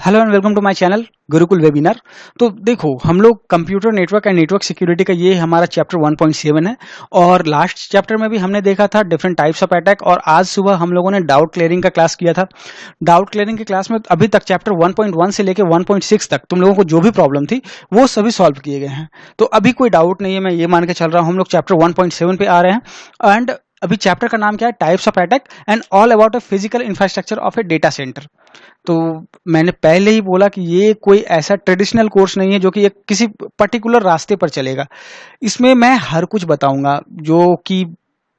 Hello and welcome to my channel Gurukul webinar. तो देखो, हम लोग computer network and network security का ये हमारा चैप्टर 1.7 है और लास्ट चैप्टर में भी हमने देखा था डिफरेंट टाइप्स ऑफ अटैक और आज सुबह हम लोगों ने डाउट क्लियरिंग का क्लास किया था। डाउट क्लियरिंग की क्लास में अभी तक चैप्टर 1.1 से लेकर 1.6 तक तुम लोगों को जो भी प्रॉब्लम थी वो सभी सॉल्व किए गए हैं। तो अभी कोई डाउट नहीं है, मैं ये मान के चल रहा हूँ हम लोग चैप्टर 1.7 पे आ रहे हैं। एंड अभी चैप्टर का नाम क्या है? Types of attack and all about a physical infrastructure of A data centre. तो मैंने पहले ही बोला कि ये कोई ऐसा ट्रेडिशनल कोर्स नहीं है जो कि एक किसी पर्टिकुलर रास्ते पर चलेगा। इसमें मैं हर कुछ बताऊंगा जो कि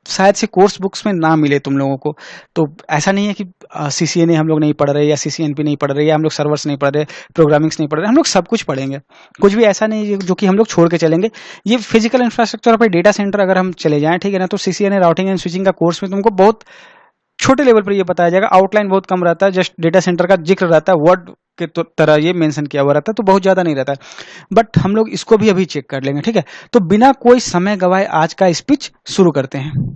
शायद से कोर्स बुक्स में ना मिले तुम लोगों को। तो ऐसा नहीं है कि सीसीएनए हम लोग नहीं पढ़ रहे या सीसीएनपी नहीं पढ़ रहे या हम लोग सर्वर्स नहीं पढ़ रहे, प्रोग्रामिंग्स नहीं पढ़ रहे, हम लोग सब कुछ पढ़ेंगे। कुछ भी ऐसा नहीं है जो कि हम लोग छोड़ के चलेंगे। ये physical infrastructure of data centre अगर हम चले जाएं, ठीक है ना, तो सीसीएनए राउटिंग एंड स्विचिंग का कोर्स में तुमको बहुत छोटे लेवल पर ये बताया जाएगा। आउटलाइन बहुत कम रहता है, जस्ट डेटा सेंटर का जिक्र रहता है, वर्ड के तरह ये मेंशन किया हुआ रहता है, तो बहुत ज्यादा नहीं रहता है। बट हम लोग इसको भी अभी चेक कर लेंगे, ठीक है। तो बिना कोई समय गवाए आज का स्पीच शुरू करते हैं।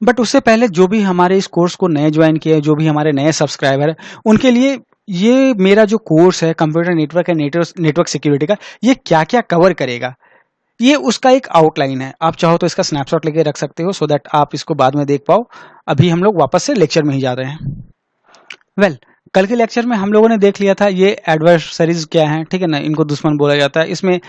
बट उससे पहले जो भी हमारे इस कोर्स को नए ज्वाइन किए, जो भी हमारे नए सब्सक्राइबर है, उनके लिए ये मेरा जो कोर्स है computer network and network security का, ये क्या क्या कवर करेगा, ये उसका एक आउटलाइन है। आप चाहो तो इसका स्नैपशॉट लेके रख सकते हो सो दैट आप इसको बाद में देख पाओ। अभी हम लोग वापस से लेक्चर में ही जा रहे हैं। वेल, कल के लेक्चर में हम लोगों ने देख लिया था ये एडवर्सरीज क्या है, ठीक है ना, इनको दुश्मन बोला जाता है। इसमें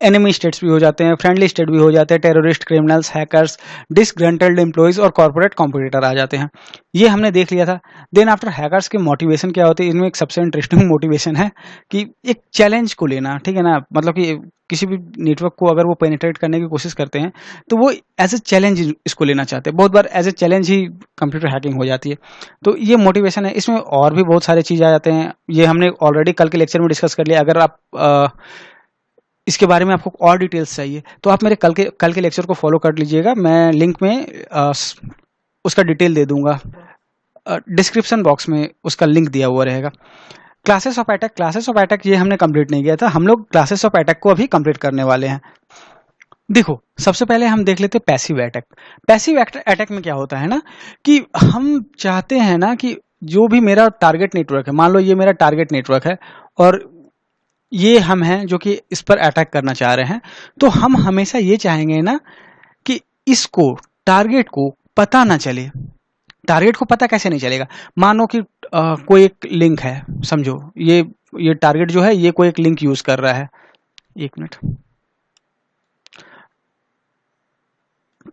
एनिमी स्टेट्स भी हो जाते हैं, फ्रेंडली स्टेट भी हो जाते हैं, terrorist, criminals, hackers, disgruntled employees और कॉर्पोरेट कॉम्पिटिटर आ जाते हैं। ये हमने देख लिया था। देन आफ्टर हैकर्स के मोटिवेशन क्या होते हैं, इनमें एक सबसे इंटरेस्टिंग मोटिवेशन है कि एक चैलेंज को लेना, ठीक है ना, मतलब कि किसी भी नेटवर्क को अगर वो पेनिट्रेट करने की कोशिश करते हैं तो वो एज ए चैलेंज इसको लेना चाहते हैं। बहुत बार एज ए चैलेंज ही कंप्यूटर हैकिंग हो जाती है। तो ये मोटिवेशन है। इसमें और भी बहुत सारे चीज आ जाते हैं, ये हमने ऑलरेडी कल के लेक्चर में डिस्कस कर लिया। अगर आप इसके बारे में आपको और डिटेल्स चाहिए तो आप मेरे कल के लेक्चर को फॉलो कर लीजिएगा। मैं लिंक में उसका डिटेल दे दूंगा, डिस्क्रिप्शन बॉक्स में उसका लिंक दिया हुआ रहेगा। क्लासेस ऑफ अटैक ये हमने कंप्लीट नहीं किया था, हम लोग क्लासेस ऑफ अटैक को अभी कंप्लीट करने वाले हैं। देखो, सबसे पहले हम देख लेते हैं पैसिव अटैक। पैसिव अटैक में क्या होता है ना कि हम चाहते हैं ना कि जो भी मेरा टारगेट नेटवर्क है, मान लो ये मेरा टारगेट नेटवर्क है और ये हम हैं जो कि इस पर अटैक करना चाह रहे हैं, तो हम हमेशा ये चाहेंगे ना कि इसको, टारगेट को पता ना चले। टारगेट को पता कैसे नहीं चलेगा? मानो कि कोई एक लिंक है, समझो ये टारगेट जो है ये कोई एक लिंक यूज कर रहा है। एक मिनट,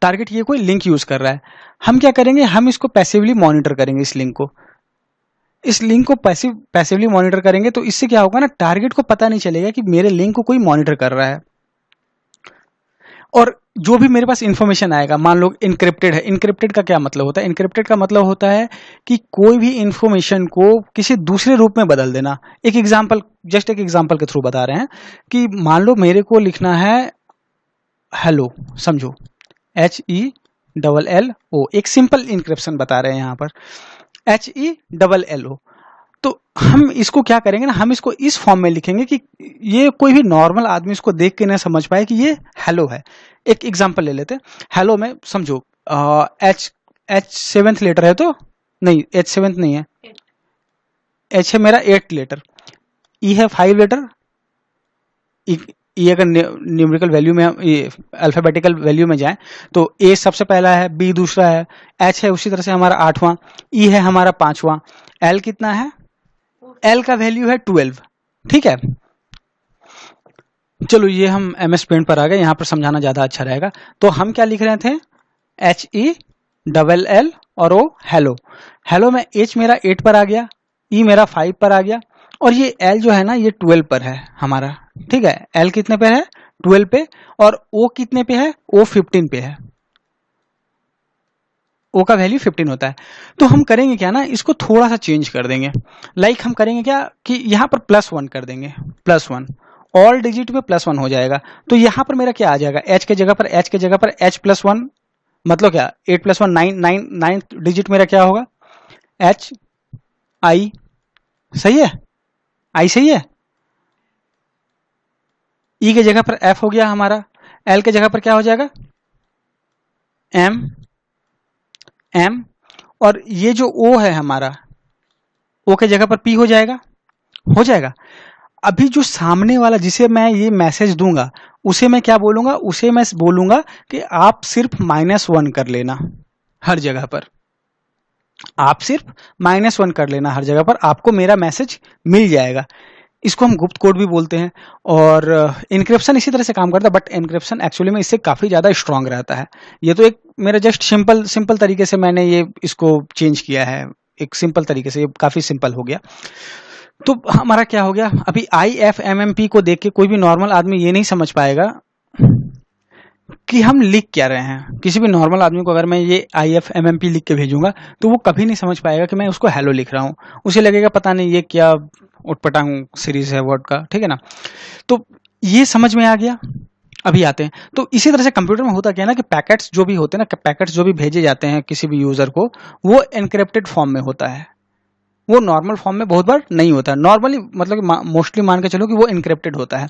टारगेट ये कोई लिंक यूज कर रहा है। हम क्या करेंगे, हम इसको पैसिवली मॉनिटर करेंगे। इस लिंक को पैसिवली मॉनिटर करेंगे तो इससे क्या होगा ना, टारगेट को पता नहीं चलेगा कि मेरे लिंक को कोई मॉनिटर कर रहा है। और जो भी मेरे पास इंफॉर्मेशन आएगा, मान लो इनक्रिप्टेड है। इनक्रिप्टेड का क्या मतलब होता है? इनक्रिप्टेड का मतलब होता है कि कोई भी इंफॉर्मेशन को किसी दूसरे रूप में बदल देना। एक एग्जांपल, जस्ट एक एग्जांपल के थ्रू बता रहे हैं कि मान लो मेरे को लिखना है हेलो, समझो HELLO, एक सिंपल इंक्रिप्शन बता रहे हैं यहाँ पर, HELLO। तो हम इसको क्या करेंगे ना, हम इसको इस फॉर्म में लिखेंगे कि ये कोई भी नॉर्मल आदमी इसको देख के ना समझ पाए कि ये हेलो है। एक एग्जांपल ले लेते हैं। हेलो में समझो एच सेवेंथ लेटर है, तो नहीं, एच सेवेंथ नहीं है, एच है मेरा 8 लेटर, ई है 5 लेटर। ई अगर न्यूमेरिकल वैल्यू में, अल्फाबेटिकल वैल्यू में जाए तो ए सबसे पहला है, बी दूसरा है, एच है उसी तरह से हमारा 8वां, ई है हमारा 5वां, एल कितना है? एल का वैल्यू है 12। ठीक है, चलो ये हम MS पेंट पर आ गए, यहां पर समझाना ज्यादा अच्छा रहेगा। तो हम क्या लिख रहे थे? HELL और ओ हेलो। हेलो में H मेरा 8 पर आ गया, E मेरा 5 पर आ गया, और ये L जो है ना ये 12 पर है हमारा। ठीक है, L कितने पे है? 12 पे। और O कितने पे है? O 15 पे है। O का वैल्यू 15 होता है। तो हम करेंगे क्या ना, इसको थोड़ा सा चेंज कर देंगे। लाइक हम करेंगे क्या कि यहां पर +1 कर देंगे, +1, ऑल डिजिट में +1 हो जाएगा। तो यहां पर मेरा क्या आ जाएगा? H के जगह पर H+1, मतलब क्या, 8 + 1 9, 9 डिजिट मेरा क्या होगा? HI। सही है, I सही है। E के जगह पर F हो गया हमारा, L के जगह पर क्या हो जाएगा? M। और ये जो O है हमारा, O के जगह पर P हो जाएगा। हो जाएगा। अभी जो सामने वाला जिसे मैं ये मैसेज दूंगा उसे मैं क्या बोलूंगा, उसे मैं बोलूंगा कि आप सिर्फ -1 कर लेना हर जगह पर, आप सिर्फ -1 कर लेना हर जगह पर, आपको मेरा मैसेज मिल जाएगा। इसको हम गुप्त कोड भी बोलते हैं। और इनक्रिप्शन इसी तरह से काम करता है, बट इनक्रिप्शन एक्चुअली में इससे काफी ज्यादा स्ट्रांग रहता है। ये तो एक मेरा जस्ट सिंपल सिंपल तरीके से मैंने ये इसको चेंज किया है, एक सिंपल तरीके से, ये काफी सिंपल हो गया। तो हमारा क्या हो गया, अभी IFMMP को देख के कोई भी नॉर्मल आदमी ये नहीं समझ पाएगा कि हम लिख क्या रहे हैं। किसी भी नॉर्मल आदमी को अगर मैं ये IFMMP लिख के भेजूंगा तो वो कभी नहीं समझ पाएगा कि मैं उसको हेलो लिख रहा हूँ। उसे लगेगा पता नहीं ये क्या उटपटांग सीरीज है वर्ड का, ठीक है ना। तो ये समझ में आ गया। अभी आते हैं, तो इसी तरह से कंप्यूटर में होता क्या है ना कि पैकेट्स जो भी होते हैं ना, पैकेट्स जो भी भेजे जाते हैं किसी भी यूजर को, वो एनक्रिप्टेड फॉर्म में होता है। वो नॉर्मल फॉर्म में बहुत बार नहीं होता है। नॉर्मली मतलब कि मोस्टली मान के चलो कि वो इनक्रिप्टेड होता है।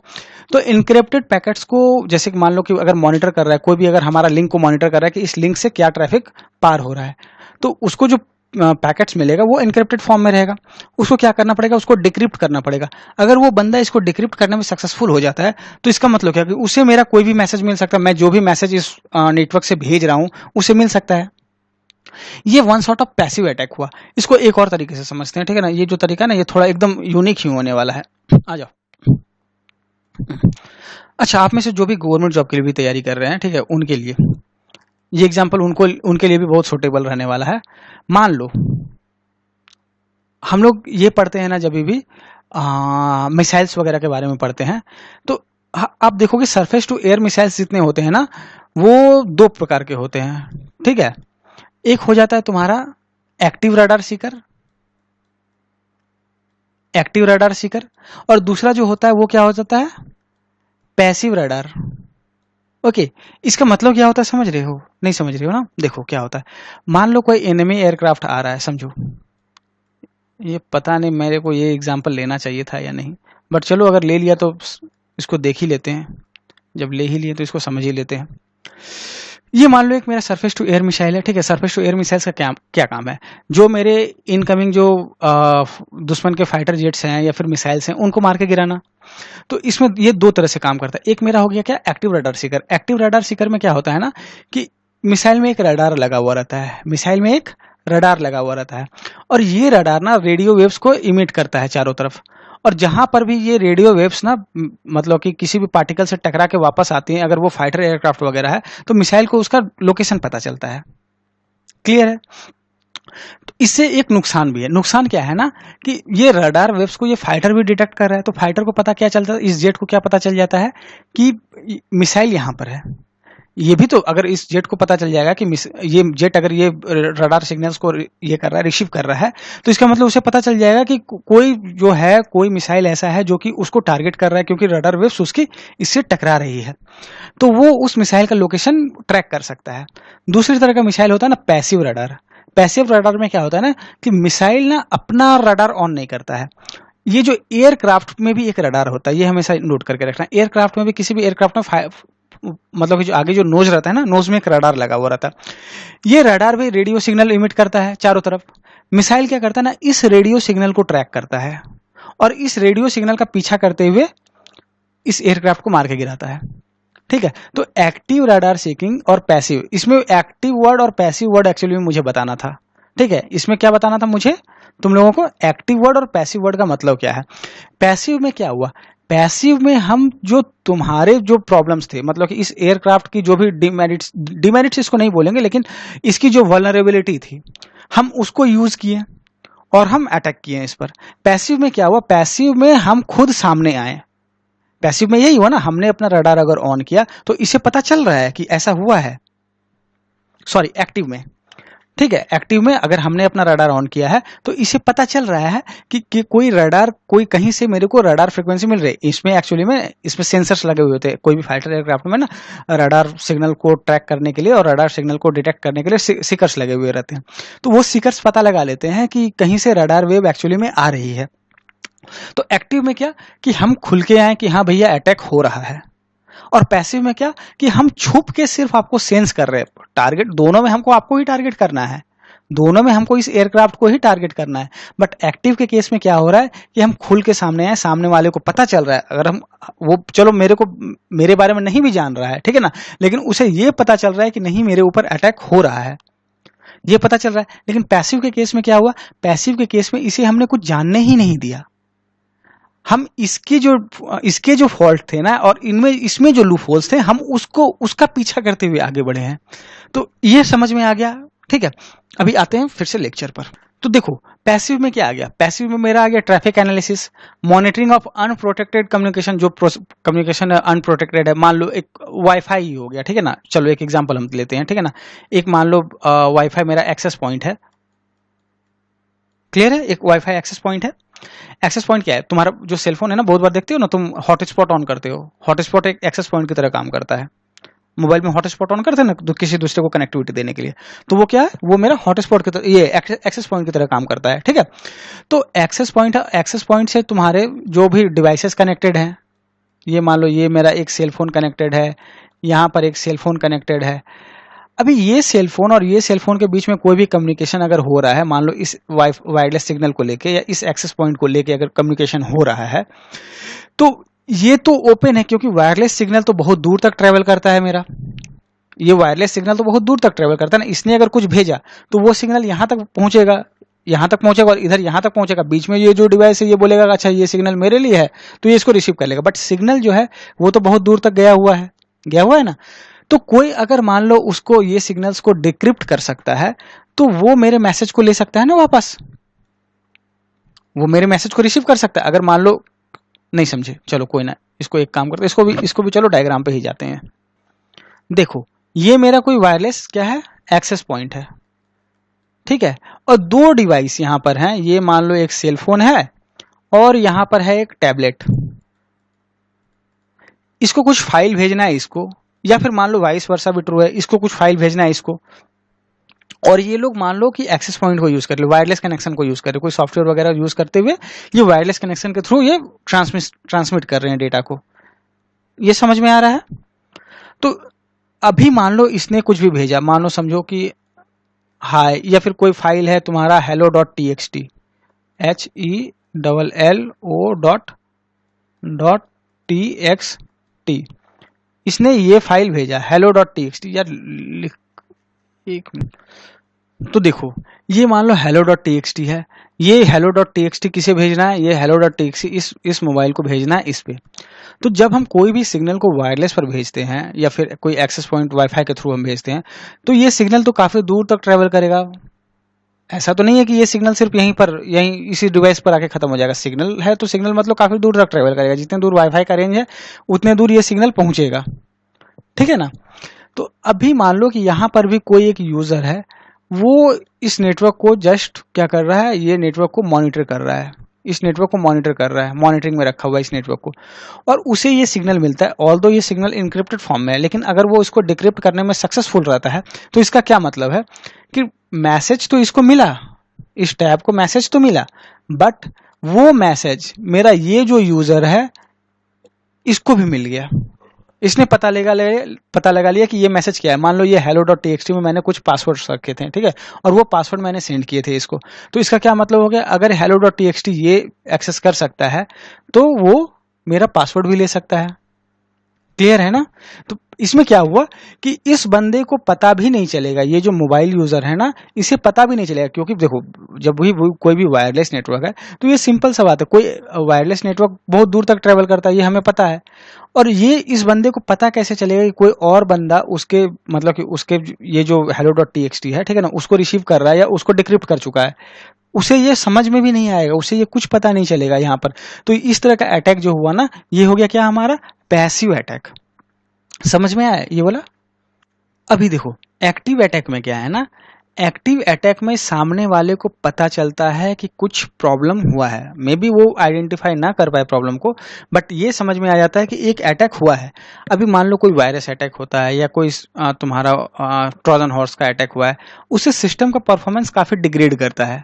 तो इनक्रिप्टेड पैकेट्स को, जैसे कि मान लो कि अगर मॉनिटर कर रहा है कोई भी, अगर हमारा लिंक को मॉनिटर कर रहा है कि इस लिंक से क्या ट्रैफिक पार हो रहा है, तो उसको जो पैकेट्स मिलेगा वो इनक्रिप्टेड फॉर्म में रहेगा। उसको क्या करना पड़ेगा, उसको डिक्रिप्ट करना पड़ेगा। अगर वो बंदा इसको डिक्रिप्ट करने में सक्सेसफुल हो जाता है तो इसका मतलब क्या कि उसे मेरा कोई भी मैसेज मिल सकता है। मैं जो भी मैसेज इस नेटवर्क से भेज रहा हूं उसे मिल सकता है। ये one sort of passive attack हुआ। इसको एक और तरीके से समझते हैं, ठीक है ना। ये जो तरीका है ना, ये थोड़ा एकदम यूनिक ही होने वाला है। आ जाओ। अच्छा, आप में से जो भी गवर्नमेंट जॉब के लिए भी तैयारी कर रहे हैं, ठीक है, उनके लिए ये एग्जांपल उनके लिए भी बहुत सूटेबल रहने वाला है। मान लो हम लोग ये पढ़ते हैं ना, जब भी मिसाइल्स वगैरह के बारे में पढ़ते हैं, तो आप देखोगे सरफेस टू एयर मिसाइल्स जितने होते हैं ना, वो 2 प्रकार के होते हैं, ठीक है। एक हो जाता है तुम्हारा active radar Sikar, active radar Sikar, और दूसरा जो होता है वो क्या हो जाता है, पैसिव रडार। ओके, इसका मतलब क्या होता है समझ रहे हो, नहीं समझ रहे हो ना। देखो क्या होता है, मान लो कोई एनिमी एयरक्राफ्ट आ रहा है, समझो। ये पता नहीं मेरे को ये एग्जांपल लेना चाहिए था या नहीं, बट चलो अगर ले लिया तो इसको देख ही लेते हैं। जब ले ही लिए तो इसको समझ ही लेते हैं। ये मान लो एक मेरा सरफेस टू एयर मिसाइल है, ठीक है। सरफेस टू एयर मिसाइल्स का क्या काम है, जो मेरे इनकमिंग जो दुश्मन के फाइटर जेट्स हैं या फिर मिसाइल्स हैं उनको मार के गिराना। तो इसमें ये 2 तरह से काम करता है। एक मेरा हो गया क्या, active radar Sikar. Active radar Sikar में क्या होता है ना कि मिसाइल में एक रडार लगा हुआ रहता है, मिसाइल में एक रडार लगा हुआ रहता है, और ये रडार ना रेडियो वेव्स को इमिट करता है चारों तरफ। और जहां पर भी ये रेडियो वेव्स ना मतलब कि किसी भी पार्टिकल से टकरा के वापस आती हैं, अगर वो फाइटर एयरक्राफ्ट वगैरह है, तो मिसाइल को उसका लोकेशन पता चलता है। क्लियर है। तो इससे एक नुकसान भी है। नुकसान क्या है ना कि ये रडार वेव्स को ये फाइटर भी डिटेक्ट कर रहा है, तो फाइटर को पता क्या चलता है, इस जेट को क्या पता चल जाता है कि मिसाइल यहां पर है। ये भी तो अगर इस जेट को पता चल जाएगा कि ये जेट अगर ये रडार सिग्नल्स को ये कर रहा है, रिसीव कर रहा है, तो इसका मतलब उसे पता चल जाएगा कि कोई जो है, कोई मिसाइल ऐसा है जो कि उसको टारगेट कर रहा है, क्योंकि रडार वेव्स उसकी इससे टकरा रही है, तो वो उस मिसाइल का लोकेशन ट्रैक कर सकता है। दूसरी तरह का मिसाइल होता है ना पैसिव रडार। पैसिव रडार में क्या होता है ना कि मिसाइल ना अपना रडार ऑन नहीं करता है। ये जो एयरक्राफ्ट में भी एक रडार होता है, ये हमेशा नोट करके रखना। एयरक्राफ्ट में भी, किसी भी एयरक्राफ्ट में मतलब कि जो आगे जो नोज रहता है ना, नोज में एक रडार लगा हुआ रहता है। ये रडार भी रेडियो सिग्नल इमिट करता है चारों तरफ। मिसाइल क्या करता है ना, इस रेडियो सिग्नल को ट्रैक करता है और इस रेडियो सिग्नल का पीछा करते हुए इस एयरक्राफ्ट को मार के गिराता है। ठीक है, तो एक्टिव रडार सीकिंग और पैसिव, इसमें एक्टिव वर्ड और पैसिव वर्ड एक्चुअली में मुझे बताना था। ठीक है, इसमें क्या बताना था मुझे तुम लोगों को, एक्टिव वर्ड और पैसिव वर्ड का मतलब क्या है। पैसिव में क्या हुआ, पैसिव में हम जो तुम्हारे जो प्रॉब्लम्स थे, मतलब कि इस एयरक्राफ्ट की जो भी डिमेरिट्स इसको नहीं बोलेंगे, लेकिन इसकी जो वल्नरेबिलिटी थी, हम उसको यूज किए और हम अटैक किए इस पर। पैसिव में क्या हुआ, पैसिव में हम खुद सामने आए। पैसिव में यही हुआ ना, हमने अपना रडार अगर ऑन किया तो इसे पता चल रहा है कि ऐसा हुआ है। सॉरी, एक्टिव में, ठीक है, एक्टिव में अगर हमने अपना रडार ऑन किया है तो इसे पता चल रहा है कि कोई रडार, कोई कहीं से मेरे को रडार फ्रीक्वेंसी मिल रही है। इसमें एक्चुअली में इसमें सेंसर्स लगे हुए होते हैं कोई भी फाइटर एयरक्राफ्ट में ना, रडार सिग्नल को ट्रैक करने के लिए और रडार सिग्नल को डिटेक्ट करने के लिए सीकर्स लगे हुए रहते हैं। तो वो सीकर्स पता लगा लेते हैं कि कहीं से रडार वेव एक्चुअली में आ रही है। तो एक्टिव में क्या कि हम खुल के आए कि हाँ भैया अटैक हो रहा है, और पैसिव में क्या कि हम छुप के सिर्फ आपको सेंस कर रहे हैं। टारगेट दोनों में हमको आपको ही टारगेट करना है, दोनों में हमको इस एयरक्राफ्ट को ही टारगेट करना है। बट एक्टिव के केस में क्या हो रहा है कि हम खुल के सामने आए, सामने वाले को पता चल रहा है, अगर हम वो चलो मेरे बारे में नहीं भी जान रहा है, ठीक है ना, लेकिन उसे ये पता चल रहा है कि नहीं मेरे ऊपर अटैक हो रहा है, ये पता चल रहा है। लेकिन पैसिव के केस में क्या हुआ, पैसिव के केस में इसे हमने कुछ जानने ही नहीं दिया। हम इसके जो फॉल्ट थे ना, और इसमें जो लूप होल्स थे, हम उसका पीछा करते हुए आगे बढ़े हैं। तो ये समझ में आ गया, ठीक है। अभी आते हैं फिर से लेक्चर पर। तो देखो पैसिव में क्या आ गया, पैसिव में मेरा आ गया traffic analysis, monitoring of unprotected communication, जो कम्युनिकेशन अनप्रोटेक्टेड है, मान लो एक वाईफाई ही हो गया, ठीक है ना, चलो एक एग्जांपल हम लेते हैं, ठीक है ना। एक मान लो वाईफाई मेरा एक्सेस पॉइंट है, क्लियर है, एक वाईफाई एक्सेस पॉइंट है। एक्सेस पॉइंट क्या है, तुम्हारा जो सेलफोन है ना, बहुत बार देखते हो ना तुम हॉटस्पॉट ऑन करते हो, हॉटस्पॉट एक एक्सेस पॉइंट की तरह काम करता है। मोबाइल में हॉटस्पॉट ऑन करते हैं ना, तो किसी दूसरे को कनेक्टिविटी देने के लिए, तो वो क्या है, वो मेरा हॉटस्पॉट की तरह, ये एक्सेस पॉइंट की तरह काम करता है, ठीक है। तो एक्सेस पॉइंट से तुम्हारे जो भी डिवाइसेस कनेक्टेड हैं, ये मान लो ये मेरा एक सेलफोन कनेक्टेड है, यहाँ पर एक सेलफोन कनेक्टेड है। अभी ये सेलफोन और ये सेलफोन के बीच में कोई भी कम्युनिकेशन अगर हो रहा है, मान लो इस वायरलेस सिग्नल को लेके या इस एक्सेस पॉइंट को लेके अगर कम्युनिकेशन हो रहा है, तो ये तो ओपन है, क्योंकि वायरलेस सिग्नल तो बहुत दूर तक ट्रेवल करता है मेरा, ये वायरलेस सिग्नल तो बहुत दूर तक ट्रेवल करता है ना। इसने अगर कुछ भेजा तो वो सिग्नल यहाँ तक पहुंचेगा, यहाँ तक पहुंचेगा और इधर यहाँ तक पहुंचेगा। बीच में ये जो डिवाइस है ये बोलेगा अच्छा ये सिग्नल मेरे लिए है, तो ये इसको रिसीव कर लेगा। बट सिग्नल जो है वो तो बहुत दूर तक गया हुआ है ना। तो कोई अगर मान लो उसको ये सिग्नल्स को डिक्रिप्ट कर सकता है, तो वो मेरे मैसेज को ले सकता है ना वापस, वो मेरे मैसेज को रिसीव कर सकता है। अगर मान लो नहीं समझे, चलो कोई ना, इसको एक काम करते हैं, इसको भी चलो डायग्राम पे ही जाते हैं। देखो ये मेरा कोई वायरलेस क्या है, एक्सेस पॉइंट है, ठीक है। और दो डिवाइस यहां पर हैं, ये मान लो एक सेलफोन है और यहां पर है एक टैबलेट। इसको कुछ फाइल भेजना है इसको, या फिर मान लो वाइस वर्सा भी ट्रू है, इसको कुछ फाइल भेजना है इसको। और ये लोग मान लो कि एक्सेस पॉइंट को यूज कर ले, वायरलेस कनेक्शन को यूज कर रहे, कोई सॉफ्टवेयर वगैरह यूज करते हुए ये वायरलेस कनेक्शन के थ्रू ये ट्रांसमिट कर रहे हैं डेटा को। ये समझ में आ रहा है। तो अभी मान लो इसने कुछ भी भेजा, मान लो समझो कि हाय, या फिर कोई फाइल है तुम्हारा hello.txt, HELLO.txt, इसने ये फाइल भेजा hello.txt। यार एक मिनट, तो देखो ये मान लो hello.txt है, ये hello.txt किसे भेजना है, ये hello.txt इस मोबाइल को भेजना है इस पे। तो जब हम कोई भी सिग्नल को वायरलेस पर भेजते हैं या फिर कोई एक्सेस पॉइंट वाईफाई के थ्रू हम भेजते हैं, तो ये सिग्नल तो काफी दूर तक ट्रेवल करेगा। ऐसा तो नहीं है कि ये सिग्नल सिर्फ यहीं इसी डिवाइस पर आके खत्म हो जाएगा। सिग्नल है तो सिग्नल मतलब काफी दूर तक ट्रेवल करेगा, जितने दूर वाईफाई का रेंज है उतने दूर ये सिग्नल पहुंचेगा, ठीक है ना। तो अभी मान लो कि यहाँ पर भी कोई एक यूजर है, वो इस नेटवर्क को जस्ट क्या कर रहा है, ये नेटवर्क को मॉनिटर कर रहा है, इस नेटवर्क को मॉनिटर कर रहा है, मॉनिटरिंग में रखा हुआ है इस नेटवर्क को, और उसे ये सिग्नल मिलता है। ऑल्दो ये सिग्नल इनक्रिप्टेड फॉर्म में है, लेकिन अगर वो इसको डिक्रिप्ट करने में सक्सेसफुल रहता है, तो इसका क्या मतलब है कि मैसेज तो इसको मिला, इस टैब को मैसेज तो मिला, बट वो मैसेज मेरा ये जो यूजर है इसको भी मिल गया। इसने पता लगा लिया कि ये मैसेज क्या है। मान लो ये hello.txt में मैंने कुछ पासवर्ड रखे थे, ठीक है, और वो पासवर्ड मैंने सेंड किए थे इसको। तो इसका क्या मतलब हो गया, अगर hello.txt ये एक्सेस कर सकता है तो वो मेरा पासवर्ड भी ले सकता है। क्लियर है ना। तो इसमें क्या हुआ कि इस बंदे को पता भी नहीं चलेगा, ये जो मोबाइल यूजर है ना, इसे पता भी नहीं चलेगा, क्योंकि देखो जब भी कोई भी वायरलेस नेटवर्क है तो ये सिंपल सा बात है, कोई वायरलेस नेटवर्क बहुत दूर तक ट्रेवल करता है, ये हमें पता है। और ये इस बंदे को पता कैसे चलेगा कि कोई और बंदा उसके मतलब कि उसके ये जो hello.txt है, ठीक है ना, उसको रिसीव कर रहा है या उसको डिक्रिप्ट कर चुका है, उसे ये समझ में भी नहीं आएगा, उसे ये कुछ पता नहीं चलेगा यहाँ पर। तो इस तरह का अटैक जो हुआ ना, ये हो गया क्या, हमारा पैसिव अटैक। समझ में आया ये बोला। अभी देखो एक्टिव अटैक में क्या है ना, एक्टिव अटैक में सामने वाले को पता चलता है कि कुछ प्रॉब्लम हुआ है, मे बी वो आइडेंटिफाई ना कर पाए प्रॉब्लम को, बट ये समझ में आ जाता है कि एक अटैक हुआ है। अभी मान लो कोई वायरस अटैक होता है या कोई तुम्हारा ट्रोजन हॉर्स का अटैक हुआ है, उससे सिस्टम का परफॉर्मेंस काफी डिग्रेड करता है।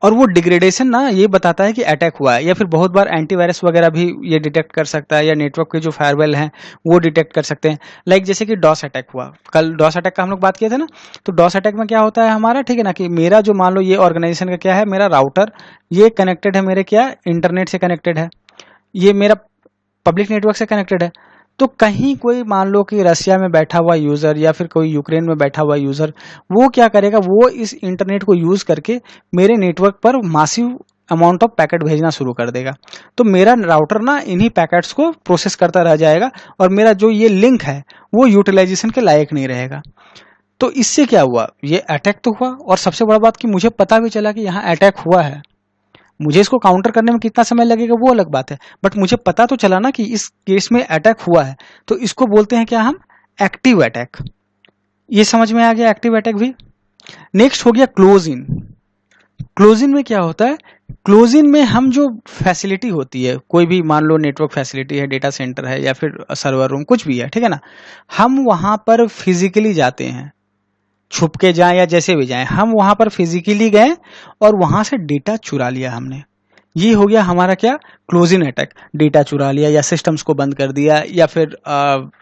और वो डिग्रेडेशन ना ये बताता है कि अटैक हुआ है, या फिर बहुत बार एंटीवायरस वगैरह भी ये डिटेक्ट कर सकता है, या नेटवर्क के जो फायरवॉल हैं वो डिटेक्ट कर सकते हैं। लाइक जैसे कि डॉस अटैक हुआ, कल डॉस अटैक का हम लोग बात किए थे ना। तो डॉस अटैक में क्या होता है हमारा, ठीक है ना, कि मेरा जो मान लो ये ऑर्गेनाइजेशन का क्या है, मेरा राउटर ये कनेक्टेड है, मेरे क्या इंटरनेट से कनेक्टेड है, ये मेरा पब्लिक नेटवर्क से कनेक्टेड है। तो कहीं कोई मान लो कि रशिया में बैठा हुआ यूजर या फिर कोई यूक्रेन में बैठा हुआ यूजर, वो क्या करेगा, वो इस इंटरनेट को यूज करके मेरे नेटवर्क पर मासिव अमाउंट ऑफ पैकेट भेजना शुरू कर देगा। तो मेरा राउटर ना इन्हीं पैकेट्स को प्रोसेस करता रह जाएगा, और मेरा जो ये लिंक है वो यूटिलाइजेशन के लायक नहीं रहेगा। तो इससे क्या हुआ, ये अटैक तो हुआ, और सबसे बड़ा बात कि मुझे पता भी चला कि यहाँ अटैक हुआ है। मुझे इसको काउंटर करने में कितना समय लगेगा वो अलग बात है, बट मुझे पता तो चला ना कि इस केस में अटैक हुआ है। तो इसको बोलते हैं क्या हम, एक्टिव अटैक। ये समझ में आ गया एक्टिव अटैक भी। नेक्स्ट हो गया क्लोज इन। क्लोज इन में क्या होता है, क्लोज इन में हम जो फैसिलिटी होती है, कोई भी मान लो नेटवर्क फैसिलिटी है, डेटा सेंटर है या फिर सर्वर रूम कुछ भी है, ठीक है ना, हम वहां पर फिजिकली जाते हैं, छुप के जाएं या जैसे भी जाएं, हम वहां पर फिजिकली गए और वहां से डेटा चुरा लिया हमने। ये हो गया हमारा क्या, क्लोज इन अटैक। डेटा चुरा लिया या सिस्टम्स को बंद कर दिया, या फिर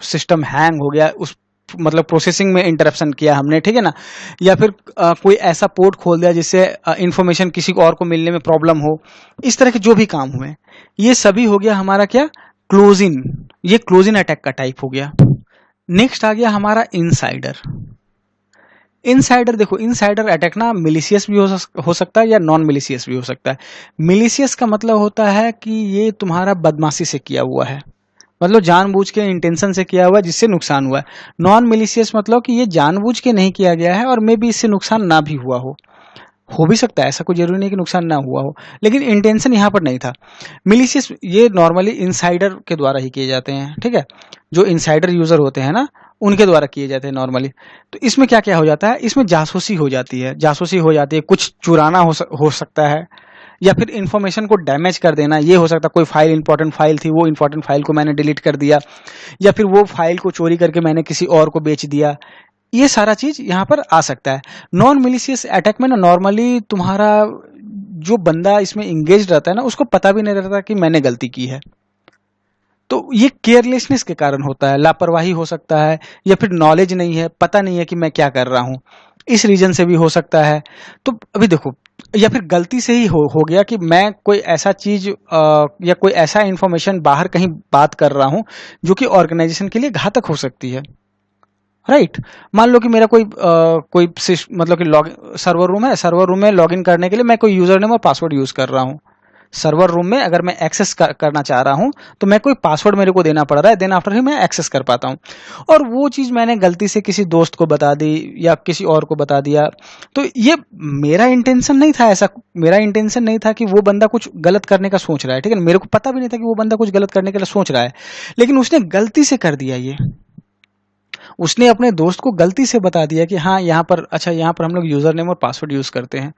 सिस्टम हैंग हो गया, उस मतलब प्रोसेसिंग में इंटरप्शन किया हमने, ठीक है ना, या फिर कोई ऐसा पोर्ट खोल दिया जिससे इंफॉर्मेशन किसी और को मिलने में प्रॉब्लम हो। इस तरह के जो भी काम हुए, ये सभी हो गया हमारा क्या, क्लोज इन। ये क्लोज इन अटैक का टाइप हो गया। नेक्स्ट आ गया हमारा इनसाइडर। इनसाइडर देखो, इनसाइडर अटैक ना मिलिशियस भी हो सकता है या नॉन मिलिशियस भी हो सकता है। मिलिशियस का मतलब होता है कि ये तुम्हारा बदमाशी से किया हुआ है, मतलब जानबूझ के इंटेंशन से किया हुआ है जिससे नुकसान हुआ है। नॉन मिलिशियस मतलब कि ये जानबूझ के नहीं किया गया है और मे बी इससे नुकसान ना भी हुआ हो भी सकता है, ऐसा कोई जरूरी नहीं कि नुकसान ना हुआ हो, लेकिन इंटेंशन यहाँ पर नहीं था। मिलिशियस ये नॉर्मली इनसाइडर के द्वारा ही किए जाते हैं, ठीक है, जो इनसाइडर यूजर होते हैं ना उनके द्वारा किए जाते हैं नॉर्मली। तो इसमें क्या क्या हो जाता है, इसमें जासूसी हो जाती है, कुछ चुराना हो सकता है, या फिर इंफॉर्मेशन को डैमेज कर देना। ये हो सकता है कोई फाइल, इंपॉर्टेंट फाइल थी, वो इंपॉर्टेंट फाइल को मैंने डिलीट कर दिया, या फिर वो फाइल को चोरी करके मैंने किसी और को बेच दिया। ये सारा चीज यहाँ पर आ सकता है। नॉन मिलिशियस अटैक में ना नॉर्मली तुम्हारा जो बंदा इसमें इंगेज रहता है ना, उसको पता भी नहीं रहता कि मैंने गलती की है। तो ये केयरलेसनेस के कारण होता है, लापरवाही हो सकता है, या फिर नॉलेज नहीं है, पता नहीं है कि मैं क्या कर रहा हूं, इस रीजन से भी हो सकता है। तो अभी देखो, या फिर गलती से ही हो गया कि मैं कोई ऐसा चीज या कोई ऐसा इंफॉर्मेशन बाहर कहीं बात कर रहा हूं जो कि ऑर्गेनाइजेशन के लिए घातक हो सकती है, राइट। मान लो कि मेरा कोई मतलब कि सर्वर रूम है, सर्वर रूम में लॉगिन करने के लिए मैं कोई यूजर नेम और पासवर्ड यूज कर रहा हूं। सर्वर रूम में अगर मैं एक्सेस करना चाह रहा हूं तो मैं कोई पासवर्ड मेरे को देना पड़ रहा है, देन आफ्टर ही मैं एक्सेस कर पाता हूं। और वो चीज मैंने गलती से किसी दोस्त को बता दी या किसी और को बता दिया, तो ये मेरा इंटेंशन नहीं था, ऐसा मेरा इंटेंशन नहीं था कि वो बंदा कुछ गलत करने का सोच रहा है, ठीक है, मेरे को पता भी नहीं था कि वो बंदा कुछ गलत करने के लिए सोच रहा है, लेकिन उसने गलती से कर दिया। ये उसने अपने दोस्त को गलती से बता दिया कि हाँ यहाँ पर, अच्छा यहाँ पर हम लोग यूजर नेम और पासवर्ड यूज करते हैं,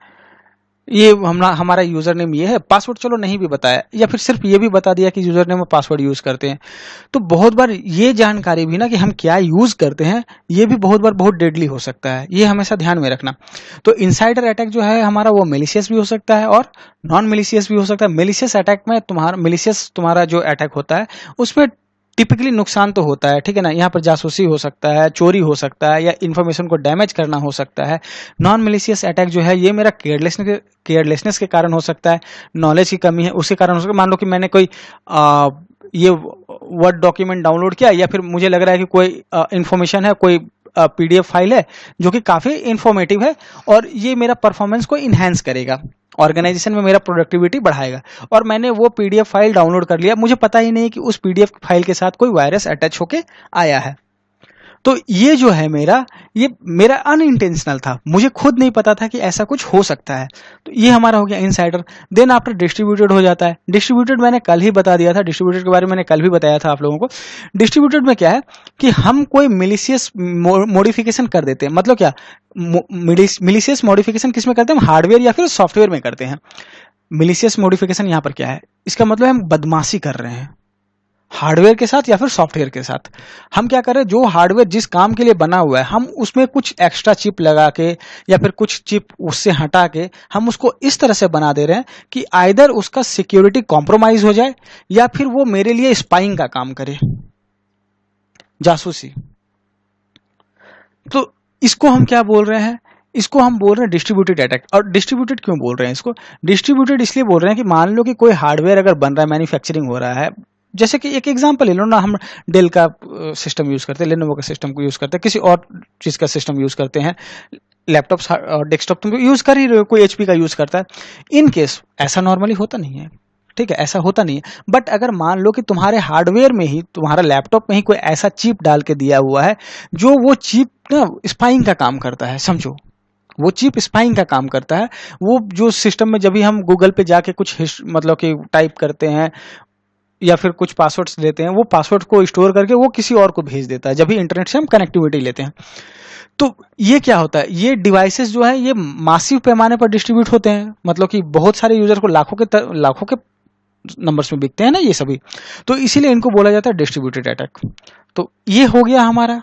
ये हमारा यूजर नेम ये है, पासवर्ड चलो नहीं भी बताया, या फिर सिर्फ ये भी बता दिया कि यूजर नेम और पासवर्ड यूज करते हैं। तो बहुत बार ये जानकारी भी ना कि हम क्या यूज करते हैं, ये भी बहुत बार बहुत डेडली हो सकता है, ये हमेशा ध्यान में रखना। तो इनसाइडर अटैक जो है हमारा, वो मिलिशियस भी हो सकता है और नॉन मिलिशियस भी हो सकता है। मिलिशियस अटैक में तुम्हारा जो अटैक होता है उसमें टिपिकली नुकसान तो होता है, ठीक है ना, यहाँ पर जासूसी हो सकता है, चोरी हो सकता है, या इन्फॉर्मेशन को डैमेज करना हो सकता है। नॉन मिलिशियस अटैक जो है ये मेरा केयरलेसनेस के कारण हो सकता है, नॉलेज की कमी है उसके कारण हो सकता है। मान लो कि मैंने कोई ये वर्ड डॉक्यूमेंट डाउनलोड किया, या फिर मुझे लग रहा है कि कोई इन्फॉर्मेशन है, कोई पीडीएफ फाइल है जो कि काफी इंफॉर्मेटिव है और ये मेरा परफॉर्मेंस को इनहेंस करेगा, ऑर्गेनाइजेशन में मेरा प्रोडक्टिविटी बढ़ाएगा, और मैंने वो पीडीएफ फाइल डाउनलोड कर लिया, मुझे पता ही नहीं कि उस पीडीएफ फाइल के साथ कोई वायरस अटैच होके आया है। तो ये जो है ये मेरा अनइंटेंशनल था, मुझे खुद नहीं पता था कि ऐसा कुछ हो सकता है। तो ये हमारा हो गया इनसाइडर। देन आफ्टर डिस्ट्रीब्यूटेड हो जाता है। डिस्ट्रीब्यूटेड मैंने कल ही बता दिया था, डिस्ट्रीब्यूटेड के बारे में मैंने कल भी बताया था आप लोगों को। डिस्ट्रीब्यूटेड में क्या है कि हम कोई मिलिशियस मॉडिफिकेशन कर देते हैं। मतलब क्या, मिलिशियस मॉडिफिकेशन किस में करते हैं, हम हार्डवेयर या फिर सॉफ्टवेयर में करते हैं। मिलिशियस मॉडिफिकेशन यहाँ पर क्या है, इसका मतलब हम बदमाशी कर रहे हैं, हार्डवेयर के साथ या फिर सॉफ्टवेयर के साथ। हम क्या करें, जो हार्डवेयर जिस काम के लिए बना हुआ है हम उसमें कुछ एक्स्ट्रा चिप लगा के या फिर कुछ चिप उससे हटा के हम उसको इस तरह से बना दे रहे हैं कि आइदर उसका सिक्योरिटी कॉम्प्रोमाइज हो जाए या फिर वो मेरे लिए स्पाइंग का काम करे, जासूसी। तो इसको हम क्या बोल रहे हैं, इसको हम बोल रहे हैं डिस्ट्रीब्यूटेड अटैक। और डिस्ट्रीब्यूटेड क्यों बोल रहे हैं इसको, डिस्ट्रीब्यूटेड इसलिए बोल रहे हैं कि मान लो कि कोई हार्डवेयर अगर बन रहा है, मैन्युफैक्चरिंग हो रहा है, जैसे कि एक एग्जांपल ले लो ना, हम डेल का सिस्टम यूज करते हैं, लेनोवो का सिस्टम को यूज करते हैं, किसी और चीज का सिस्टम यूज करते हैं, लैपटॉप और डेस्कटॉप तुम यूज कर ही रहे हो, कोई एचपी का यूज करता है। इन केस ऐसा नॉर्मली होता नहीं है, ठीक है, ऐसा होता नहीं है। बट अगर मान लो कि तुम्हारे हार्डवेयर में ही, तुम्हारा लैपटॉप में ही कोई ऐसा चिप डाल के दिया हुआ है जो वो चिप ना स्पाइंग का काम करता है, समझो वो चिप स्पाइंग का काम करता है। वो जो सिस्टम में जब भी हम गूगल पे जाके कुछ मतलब कि टाइप करते हैं या फिर कुछ पासवर्ड्स देते हैं, वो पासवर्ड को स्टोर करके वो किसी और को भेज देता है जब भी इंटरनेट से हम कनेक्टिविटी लेते हैं। तो ये क्या होता है, ये डिवाइसेस जो है ये मासिव पैमाने पर डिस्ट्रीब्यूट होते हैं, मतलब कि बहुत सारे यूजर को लाखों के नंबर्स में बिकते हैं ना ये सभी, तो इसीलिए इनको बोला जाता है डिस्ट्रीब्यूटेड अटैक। तो ये हो गया हमारा।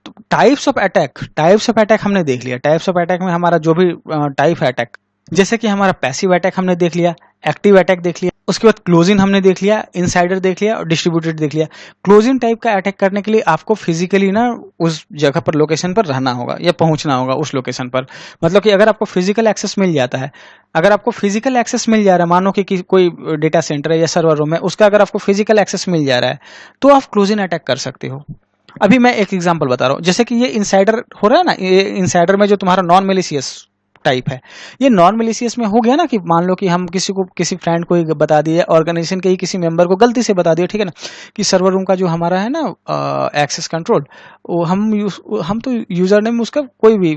तो टाइप्स ऑफ अटैक हमने देख लिया। टाइप्स ऑफ अटैक में हमारा जो भी टाइप है अटैक, जैसे कि हमारा पैसिव अटैक हमने देख लिया, एक्टिव अटैक देख लिया, उसके बाद क्लोजिंग हमने देख लिया, इनसाइडर देख लिया और डिस्ट्रीब्यूटेड देख लिया। क्लोजिंग टाइप का अटैक करने के लिए आपको फिजिकली ना उस जगह पर, लोकेशन पर रहना होगा या पहुंचना होगा उस लोकेशन पर। मतलब कि अगर आपको फिजिकल एक्सेस मिल जाता है, अगर आपको फिजिकल एक्सेस मिल जा रहा है, मानो कि कोई डेटा सेंटर है या सर्वर रूम है, उसका अगर आपको फिजिकल एक्सेस मिल जा रहा है तो आप क्लोजिंग अटैक कर सकते हो। अभी मैं एक एग्जांपल बता रहा हूं, जैसे कि ये इनसाइडर हो रहा है ना, ये इनसाइडर में जो तुम्हारा नॉन मेलिशियस टाइप है, ये नॉन मेलिशियस में हो गया ना कि मान लो कि हम किसी फ्रेंड को ही बता दिए, ऑर्गेनाइजेशन के ही किसी मेंबर को गलती से बता दिया, ठीक है ना, कि सर्वर रूम का जो हमारा है ना एक्सेस कंट्रोल, वो हम तो यूजर नेम उसका कोई भी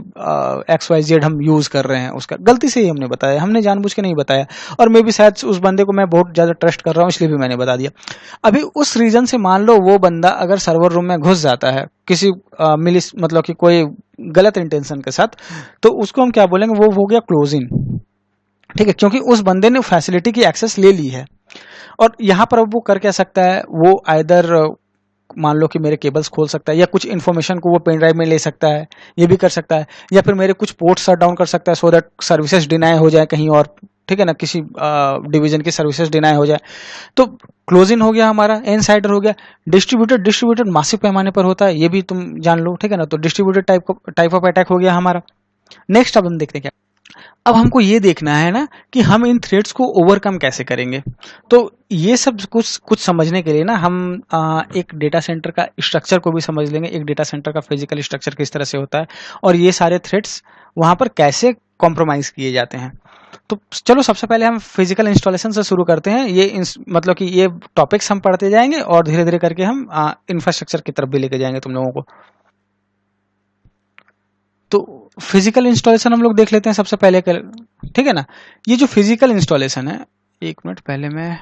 XYZ हम यूज कर रहे हैं, उसका गलती से ही हमने बताया, हमने जानबूझ के नहीं बताया, और मे भी शायद उस बंदे को मैं बहुत ज्यादा ट्रस्ट कर रहा हूँ इसलिए भी मैंने बता दिया। अभी उस रीजन से मान लो वो बंदा अगर सर्वर रूम में घुस जाता है किसी मतलब कि कोई गलत इंटेंशन के साथ, तो उसको हम क्या बोलेंगे, वो हो गया क्लोजिंग, ठीक है, क्योंकि उस बंदे ने फैसिलिटी की एक्सेस ले ली है। और यहाँ पर अब वो कर क्या सकता है, वो आइदर मान लो कि मेरे केबल्स खोल सकता है, या कुछ इन्फॉर्मेशन को वो पेन ड्राइव में ले सकता है, ये भी कर सकता है, या फिर मेरे कुछ पोर्ट शट डाउन कर सकता है सो दैट सर्विसेज डिनाई हो जाए कहीं और, ठीक है ना, किसी डिवीजन की सर्विसेज डिनाई हो जाए। तो क्लोजिंग हो गया हमारा, इनसाइडर हो गया। डिस्ट्रीब्यूटेड मासिव पैमाने पर होता है, ये भी तुम जान लो, ठीक है ना। तो डिस्ट्रीब्यूटेड टाइप ऑफ अटैक हो गया हमारा। नेक्स्ट अब हम देखते हैं क्या, अब हमको ये देखना है ना कि हम इन थ्रेड्स को ओवरकम कैसे करेंगे। तो ये सब कुछ समझने के लिए ना हम एक डेटा सेंटर का स्ट्रक्चर को भी समझ लेंगे, एक डेटा सेंटर का फिजिकल स्ट्रक्चर किस तरह से होता है और ये सारे थ्रेड्स वहां पर कैसे कॉम्प्रोमाइज किए जाते हैं। तो चलो सबसे पहले हम फिजिकल इंस्टॉलेशन से शुरू करते हैं। ये मतलब कि ये टॉपिक्स हम पढ़ते जाएंगे और धीरे धीरे करके हम इंफ्रास्ट्रक्चर की तरफ भी लेके जाएंगे तुम लोगों को। तो फिजिकल इंस्टॉलेशन हम लोग देख लेते हैं सबसे पहले, ठीक है ना। ये जो फिजिकल इंस्टॉलेशन है, एक मिनट पहले मैं,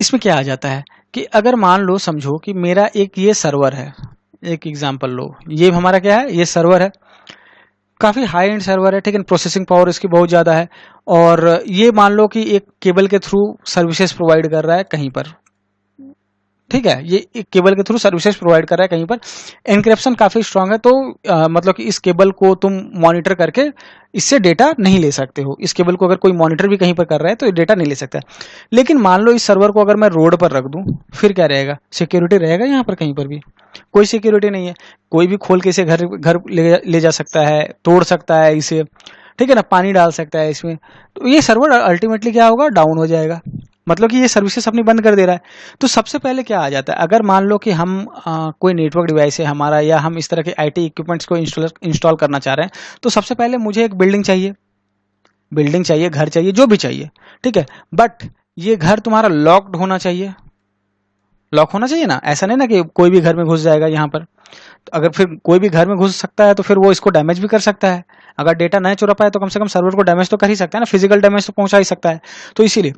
इसमें क्या आ जाता है कि अगर मान लो समझो कि मेरा एक ये सर्वर है, एक एग्जांपल लो, ये हमारा क्या है, ये सर्वर है, काफी हाई एंड सर्वर है, ठीक है, प्रोसेसिंग पावर इसकी बहुत ज्यादा है, और ये मान लो कि एक केबल के थ्रू सर्विसेज प्रोवाइड कर रहा है कहीं पर, ठीक है, ये एक केबल के थ्रू सर्विसेज प्रोवाइड कर रहा है कहीं पर। एनक्रिप्शन काफी स्ट्रांग है, तो मतलब कि इस केबल को तुम मॉनिटर करके इससे डेटा नहीं ले सकते हो। इस केबल को अगर कोई मॉनिटर भी कहीं पर कर रहा है तो ये डेटा नहीं ले सकता। लेकिन मान लो इस सर्वर को अगर मैं रोड पर रख दूं, फिर क्या रहेगा, सिक्योरिटी रहेगा यहाँ पर, कहीं पर भी कोई सिक्योरिटी नहीं है। कोई भी खोल के इसे घर ले जा सकता है, तोड़ सकता है इसे, ठीक है ना, पानी डाल सकता है इसमें। तो ये सर्वर अल्टीमेटली क्या होगा, डाउन हो जाएगा, मतलब कि ये सर्विसेज अपनी बंद कर दे रहा है। तो सबसे पहले क्या आ जाता है, अगर मान लो कि हम कोई नेटवर्क डिवाइस है हमारा, या हम इस तरह के आईटी इक्विपमेंट्स को इंस्टॉल करना चाह रहे हैं, तो सबसे पहले मुझे एक बिल्डिंग चाहिए, घर चाहिए, जो भी चाहिए, ठीक है। बट ये घर तुम्हारा लॉक्ड होना चाहिए, लॉक होना चाहिए ना, ऐसा नहीं ना कि कोई भी घर में घुस जाएगा यहाँ पर। तो अगर फिर कोई भी घर में घुस सकता है तो फिर वो इसको डैमेज भी कर सकता है। अगर डेटा नहीं चुरा पाए तो कम से कम सर्वर को डैमेज तो कर ही सकता है ना, फिजिकल डैमेज तो पहुंचा ही सकता है। तो इसीलिए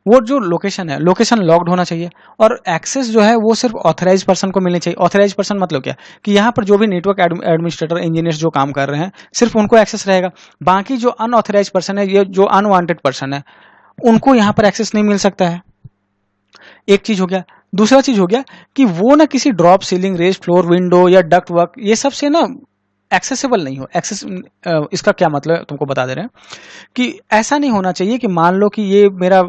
वो जो लोकेशन है, लोकेशन लॉक्ड होना चाहिए, और एक्सेस जो है वो सिर्फ ऑथराइज पर्सन को मिलनी चाहिए। ऑथराइज पर्सन मतलब क्या, कि यहाँ पर जो भी नेटवर्क एडमिनिस्ट्रेटर, इंजीनियर्स जो काम कर रहे हैं, सिर्फ उनको एक्सेस रहेगा। बाकी जो अनऑथराइज पर्सन है, ये जो अनवांटेड पर्सन है, उनको यहाँ पर एक्सेस नहीं मिल सकता है। एक चीज हो गया। दूसरा चीज हो गया कि वो ना किसी drop ceiling, raised floor, window या डक्ट वर्क ये सब से ना एक्सेसिबल नहीं हो। इसका क्या मतलब है तुमको बता दे रहे हैं कि ऐसा नहीं होना चाहिए कि मान लो कि ये मेरा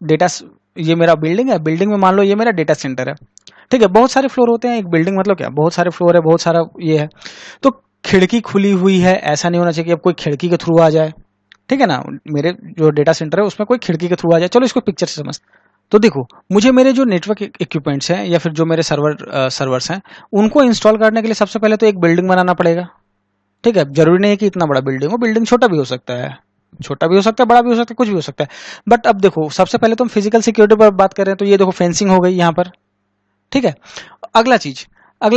डेटा, ये मेरा बिल्डिंग है, बिल्डिंग में मान लो ये मेरा डेटा सेंटर है, ठीक है। बहुत सारे फ्लोर होते हैं, एक बिल्डिंग मतलब क्या, बहुत सारे फ्लोर है, बहुत सारा ये है। तो खिड़की खुली हुई है, ऐसा नहीं होना चाहिए कि अब कोई खिड़की के थ्रू आ जाए, ठीक है ना। मेरे जो डेटा सेंटर है उसमें कोई खिड़की के थ्रू आ जाए, चलो इसको पिक्चर से समझ। तो देखो, मुझे मेरे जो नेटवर्क इक्विपमेंट्स हैं या फिर जो मेरे सर्वर्स हैं, उनको इंस्टॉल करने के लिए सबसे पहले तो एक बिल्डिंग बनाना पड़ेगा, ठीक है। जरूरी नहीं है कि इतना बड़ा बिल्डिंग हो, बिल्डिंग छोटा भी हो सकता है, छोटा भी हो सकता है, बड़ा भी हो सकता है, कुछ भी हो सकता है। बट अब देखो, सबसे पहले तो हम फिजिकल सिक्योरिटी पर बात कर रहे हैं, तो ये देखो फेंसिंग हो गई यहाँ पर, ठीक है। अगला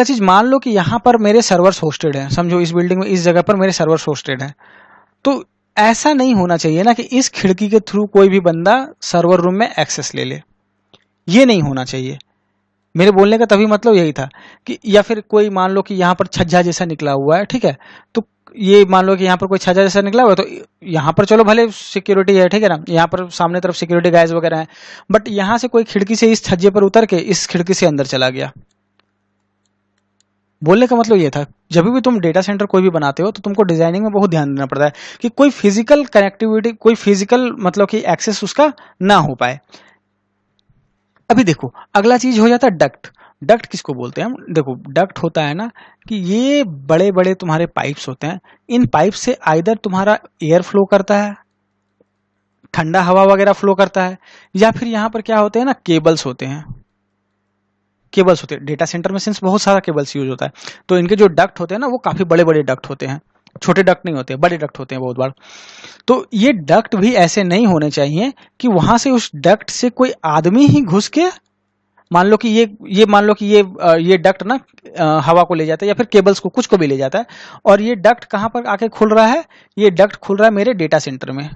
चीज मान लो कि यहाँ पर मेरे सर्वर्स होस्टेड हैं, समझो इस बिल्डिंग में इस जगह पर मेरे सर्वर्स होस्टेड हैं। तो ऐसा नहीं होना चाहिए ना कि इस खिड़की के थ्रू कोई भी बंदा सर्वर रूम में एक्सेस ले ले, ये नहीं होना चाहिए। मेरे बोलने का तभी मतलब यही था कि, या फिर कोई मान लो कि यहाँ पर छज्जा जैसा निकला हुआ है, ठीक है। तो ये मान लो कि यहाँ पर कोई छज्जा जैसा निकला हुआ है, तो यहाँ पर चलो भले सिक्योरिटी है, ठीक है ना, यहाँ पर सामने तरफ सिक्योरिटी गाइज वगैरह हैं, बट यहाँ से कोई खिड़की से इस छज्जे पर उतर के इस खिड़की से अंदर चला गया। बोलने का मतलब ये था, जब भी तुम डेटा सेंटर कोई भी बनाते हो तो तुमको डिजाइनिंग में बहुत ध्यान देना पड़ता है कि कोई फिजिकल कनेक्टिविटी, कोई फिजिकल मतलब कि एक्सेस उसका ना हो पाए। अभी देखो, अगला चीज हो जाता है डक्ट। डक्ट किसको बोलते हैं हम? देखो, डक्ट होता है ना कि ये बड़े बड़े तुम्हारे पाइप्स होते हैं, इन पाइप से आइदर तुम्हारा एयर फ्लो करता है, ठंडा हवा वगैरह फ्लो करता है, या फिर यहाँ पर क्या होते हैं ना, केबल्स होते हैं। केबल्स होते हैं डेटा सेंटर में, सिंस बहुत सारा केबल्स यूज होता है, तो इनके जो डक्ट होते हैं ना वो काफी बड़े बड़े डक्ट होते हैं, छोटे डक्ट नहीं होते, बड़े डक्ट होते हैं बहुत बार। तो ये डक्ट भी ऐसे नहीं होने चाहिए कि वहां से उस डक्ट से कोई आदमी ही घुस के, मान लो कि ये मान लो कि ये डक्ट ना हवा को ले जाता है या फिर केबल्स को, कुछ को भी ले जाता है, और ये डक्ट कहां पर आके खुल रहा है? ये डक्ट खुल रहा है मेरे डेटा सेंटर में,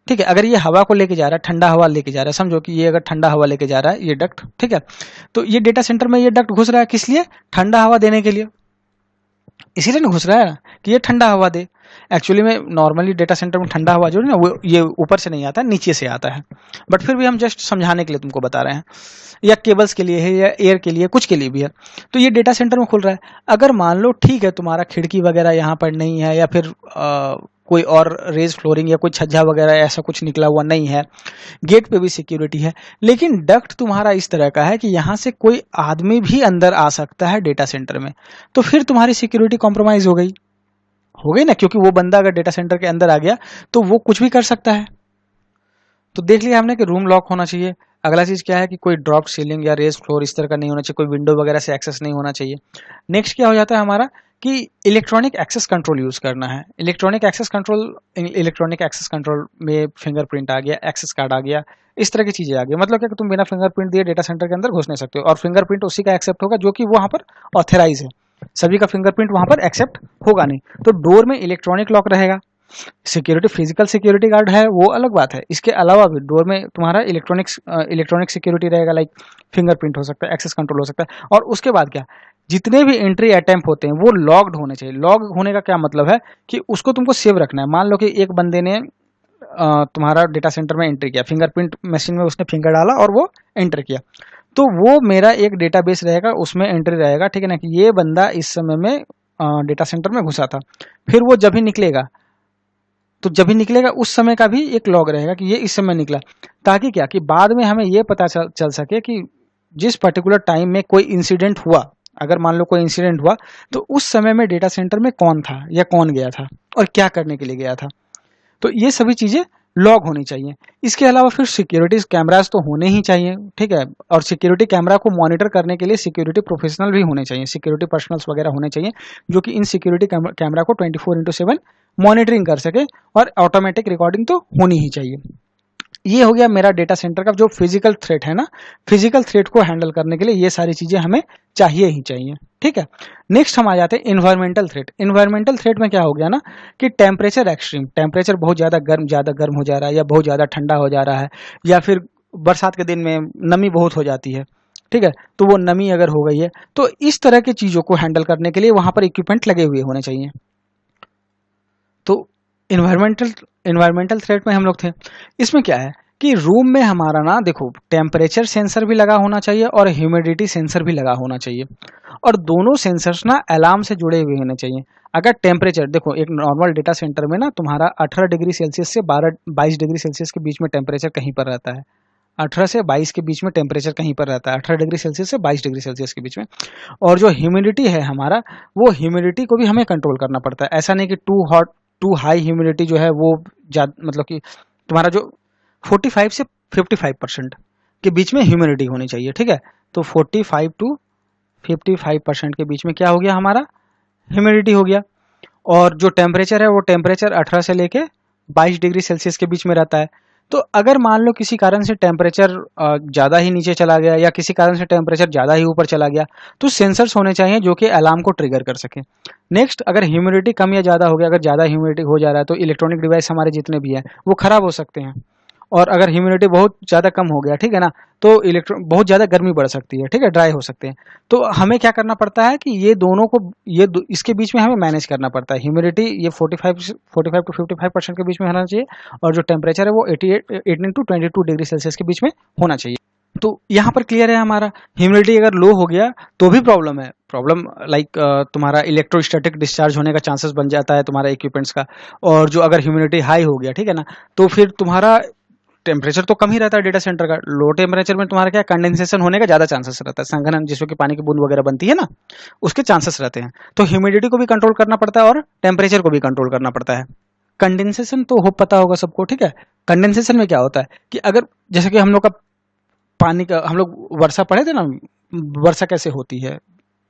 ठीक है। अगर ये हवा को लेके जा रहा है, ठंडा हवा लेके जा रहा है, समझो कि ये अगर ठंडा हवा लेके जा रहा है ये डक्ट, ठीक है। तो ये डेटा सेंटर में ये डक्ट घुस रहा है किस लिए? ठंडा हवा देने के लिए, इसीलिए ना घुस रहा है कि ये ठंडा हवा दे। एक्चुअली में नॉर्मली डेटा सेंटर में ठंडा हवा जो है ना वो ये ऊपर से नहीं आता है, नीचे से आता है, बट फिर भी हम जस्ट समझाने के लिए तुमको बता रहे हैं, या केबल्स के लिए है या एयर के लिए, कुछ के लिए भी है। तो ये डेटा सेंटर में खुल रहा है। अगर मान लो ठीक है तुम्हारा खिड़की वगैरह यहाँ पर नहीं है, या फिर कोई और रेज फ्लोरिंग या कोई छज्जा वगैरह ऐसा कुछ निकला हुआ नहीं है, गेट पे भी सिक्योरिटी है, लेकिन डक्ट तुम्हारा इस तरह का है कि यहाँ से कोई आदमी भी अंदर आ सकता है डेटा सेंटर में, तो फिर तुम्हारी सिक्योरिटी कॉम्प्रोमाइज हो गई ना, क्योंकि वो बंदा अगर डेटा सेंटर के अंदर आ गया तो वो कुछ भी कर सकता है। तो देख लिया हमने कि रूम लॉक होना चाहिए। अगला चीज क्या है कि कोई ड्रॉप सीलिंग या रेज फ्लोर इस तरह का नहीं होना चाहिए, कोई विंडो वगैरह से एक्सेस नहीं होना चाहिए। नेक्स्ट क्या हो जाता है हमारा कि इलेक्ट्रॉनिक एक्सेस कंट्रोल यूज करना है। इलेक्ट्रॉनिक एक्सेस कंट्रोल में फिंगरप्रिंट आ गया, एक्सेस कार्ड आ गया, इस तरह की चीजें आ गई। मतलब क्या कि तुम बिना फिंगरप्रिंट दिए डेटा सेंटर के अंदर घुस नहीं सकते हो, और फिंगरप्रिंट उसी का एक्सेप्ट होगा जो कि वहां पर ऑथराइज है, सभी का फिंगरप्रिंट वहां पर एक्सेप्ट होगा नहीं। तो डोर में इलेक्ट्रॉनिक लॉक रहेगा। सिक्योरिटी, फिजिकल सिक्योरिटी गार्ड है वो अलग बात है, इसके अलावा भी डोर में तुम्हारा इलेक्ट्रॉनिक सिक्योरिटी रहेगा, लाइक फिंगरप्रिंट हो सकता है, एक्सेस कंट्रोल हो सकता है। और उसके बाद क्या, जितने भी एंट्री अटेम्प्ट होते हैं वो लॉग्ड होने चाहिए। लॉग होने का क्या मतलब है कि उसको तुमको सेव रखना है। मान लो कि एक बंदे ने तुम्हारा डेटा सेंटर में एंट्री किया, फिंगरप्रिंट मशीन में उसने फिंगर डाला और वो एंटर किया, तो वो मेरा एक डेटाबेस रहेगा, उसमें एंट्री रहेगा, ठीक है ना, कि ये बंदा इस समय में डेटा सेंटर में घुसा था। फिर वो जब भी निकलेगा, तो जब भी निकलेगा उस समय का भी एक लॉग रहेगा कि ये इस समय निकला, ताकि क्या कि बाद में हमें ये पता चल सके कि जिस पर्टिकुलर टाइम में कोई इंसिडेंट हुआ, अगर मान लो कोई इंसिडेंट हुआ तो उस समय में डेटा सेंटर में कौन था या कौन गया था और क्या करने के लिए गया था। तो ये सभी चीजें लॉग होनी चाहिए। इसके अलावा फिर सिक्योरिटी कैमरास तो होने ही चाहिए, ठीक है। और सिक्योरिटी कैमरा को मॉनिटर करने के लिए सिक्योरिटी प्रोफेशनल भी होने चाहिए, सिक्योरिटी पर्सनल्स वगैरह होने चाहिए, जो कि इन सिक्योरिटी कैमरा को 24/7 मॉनिटरिंग कर सके, और ऑटोमेटिक रिकॉर्डिंग तो होनी ही चाहिए। ये हो गया मेरा डेटा सेंटर का जो फिजिकल थ्रेट है ना, फिजिकल थ्रेट को हैंडल करने के लिए ये सारी चीजें हमें चाहिए ही चाहिए, ठीक है। नेक्स्ट हम आ जाते हैं इन्वायरमेंटल थ्रेट। इन्वायरमेंटल थ्रेट में क्या हो गया ना कि टेम्परेचर एक्सट्रीम, टेम्परेचर बहुत ज्यादा गर्म हो जा रहा है, या बहुत ज्यादा ठंडा हो जा रहा है, या फिर बरसात के दिन में नमी बहुत हो जाती है, ठीक है। तो वो नमी अगर हो गई है, तो इस तरह की चीजों को हैंडल करने के लिए वहां पर इक्विपमेंट लगे हुए होने चाहिए। तो इन्वायरमेंटल थ्रेट में हम लोग थे। इसमें क्या है कि रूम में हमारा ना देखो टेम्परेचर सेंसर भी लगा होना चाहिए और ह्यूमिडिटी सेंसर भी लगा होना चाहिए, और दोनों सेंसर्स ना अलार्म से जुड़े हुए होने चाहिए। अगर टेम्परेचर देखो एक नॉर्मल डेटा सेंटर में ना तुम्हारा 18 डिग्री सेल्सियस से 22 डिग्री सेल्सियस के बीच में टेम्परेचर कहीं पर रहता है, 18 से 22 के बीच में टेम्परेचर कहीं पर रहता है, 18 डिग्री सेल्सियस से 22 डिग्री सेल्सियस के बीच में। और जो ह्यूमिडिटी है हमारा, वो ह्यूमिडिटी को भी हमें कंट्रोल करना पड़ता है। ऐसा नहीं कि too hot too high humidity जो है वो मतलब कि तुम्हारा जो 45 से 55% के बीच में ह्यूमिडिटी होनी चाहिए, ठीक है। तो 45 टू 55% के बीच में क्या हो गया हमारा, ह्यूमिडिटी हो गया। और जो टेम्परेचर है वो टेम्परेचर 18 से लेके 22 डिग्री सेल्सियस के बीच में रहता है। तो अगर मान लो किसी कारण से टेम्परेचर ज़्यादा ही नीचे चला गया या किसी कारण से टेम्परेचर ज़्यादा ही ऊपर चला गया, तो सेंसर्स होने चाहिए जो कि अलार्म को ट्रिगर कर सके। नेक्स्ट, अगर ह्यूमिडिटी कम या ज़्यादा हो गया, अगर ज़्यादा ह्यूमिडिटी हो जा रहा है तो इलेक्ट्रॉनिक डिवाइस हमारे जितने भी हैं वो ख़राब हो सकते हैं। और अगर ह्यूमिडिटी बहुत ज़्यादा कम हो गया, ठीक है ना, तो बहुत ज़्यादा गर्मी बढ़ सकती है, ठीक है, ड्राई हो सकते हैं। तो हमें क्या करना पड़ता है कि ये दोनों को इसके बीच में हमें मैनेज करना पड़ता है। ह्यूमिडिटी ये 45 टू 55% के बीच में होना चाहिए, और जो टेम्परेचर है वो 18 टू 22 डिग्री सेल्सियस के बीच में होना चाहिए। तो यहाँ पर क्लियर है हमारा। ह्यूमिडिटी अगर लो हो गया तो भी प्रॉब्लम है, प्रॉब्लम लाइक तुम्हारा इलेक्ट्रोस्टैटिक डिस्चार्ज होने का चांसेस बन जाता है तुम्हारा इक्विपमेंट्स का। और जो अगर ह्यूमिडिटी हाई हो गया, ठीक है ना, तो फिर तुम्हारा टेम्परेचर तो कम ही रहता है डेटा सेंटर का। लो टेम्परेचर में तुम्हारा क्या कंडेंसेशन होने का ज़्यादा चांसेस रहता है, संघनन जिसमें कि पानी की बूंद वगैरह बनती है ना, उसके चांसेस रहते हैं। तो ह्यूमिडिटी को भी कंट्रोल करना पड़ता है और टेम्परेचर को भी कंट्रोल करना पड़ता है। कंडेंसेशन तो हो पता होगा सबको, ठीक है। कंडेंसेशन में क्या होता है कि अगर जैसे कि हम लोग का पानी का, हम लोग वर्षा पढ़े थे ना, वर्षा कैसे होती है,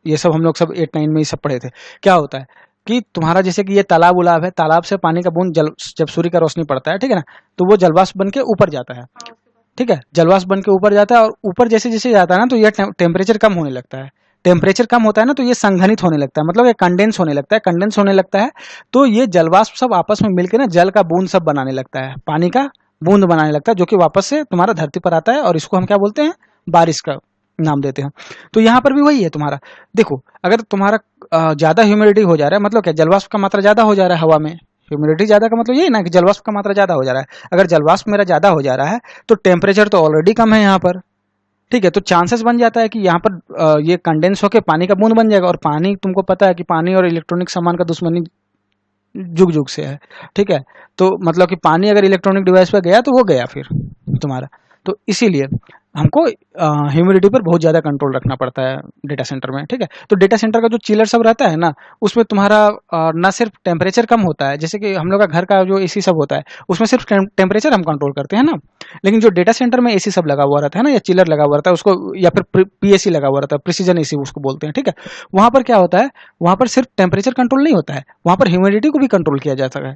ये सब हम लोग सब 8-9 में ये सब पढ़े थे। क्या होता है कि तुम्हारा जैसे कि ये तालाब उलाब है, तालाब से पानी का बूंद जब सूर्य का रोशनी पड़ता है, ठीक है ना, तो वो जलवाष्प बन के ऊपर जाता है, ठीक है, जलवाष्प बन के ऊपर जाता है। और ऊपर जैसे जैसे जाता है ना, तो ये टेम्परेचर कम होने लगता है। टेम्परेचर कम होता है ना, तो ये संघनित होने लगता है, मतलब ये कंडेंस होने लगता है। कंडेंस होने लगता है तो ये जलवाष्प सब आपस में मिलकर ना जल का बूंद सब बनाने लगता है, पानी का बूंद बनाने लगता है, जो कि वापस से तुम्हारा धरती पर आता है, और इसको हम क्या बोलते हैं, बारिश का नाम देते हैं। तो यहाँ पर भी वही है तुम्हारा। देखो अगर तुम्हारा ज़्यादा ह्यूमिडिटी हो जा रहा है, मतलब क्या, जलवाष्प का मात्रा ज़्यादा हो जा रहा है हवा में। ह्यूमिडिटी ज़्यादा का मतलब ये ना कि जलवाष्प का मात्रा ज़्यादा हो जा रहा है। अगर जलवाष्प मेरा ज़्यादा हो जा रहा है तो टेम्परेचर तो ऑलरेडी कम है यहाँ पर, ठीक है। तो चांसेस बन जाता है कि यहाँ पर ये कंडेंस होकर पानी का बूंद बन जाएगा। और पानी, तुमको पता है कि पानी और इलेक्ट्रॉनिक सामान का दुश्मनी जुग जुग से है, ठीक है। तो मतलब कि पानी अगर इलेक्ट्रॉनिक डिवाइस पर गया तो वो गया फिर तुम्हारा। तो इसीलिए हमको ह्यूमिडिटी पर बहुत ज़्यादा कंट्रोल रखना पड़ता है डेटा सेंटर में, ठीक है। तो डेटा सेंटर का जो चिलर सब रहता है ना, उसमें तुम्हारा ना सिर्फ टेम्परेचर कम होता है, जैसे कि हम लोग का घर का जो एसी सब होता है उसमें सिर्फ टेम्परेचर हम कंट्रोल करते हैं ना, लेकिन जो डेटा सेंटर में एसी सब लगा हुआ रहता है ना, या चिलर लगा हुआ रहता है उसको, या फिर पीएसी लगा हुआ रहता है, प्रिसीजन एसी उसको बोलते हैं, ठीक है। वहाँ पर क्या होता है, वहाँ पर सिर्फ टेम्परेचर कंट्रोल नहीं होता है, वहाँ पर ह्यूमिडिटी को भी कंट्रोल किया जाता है।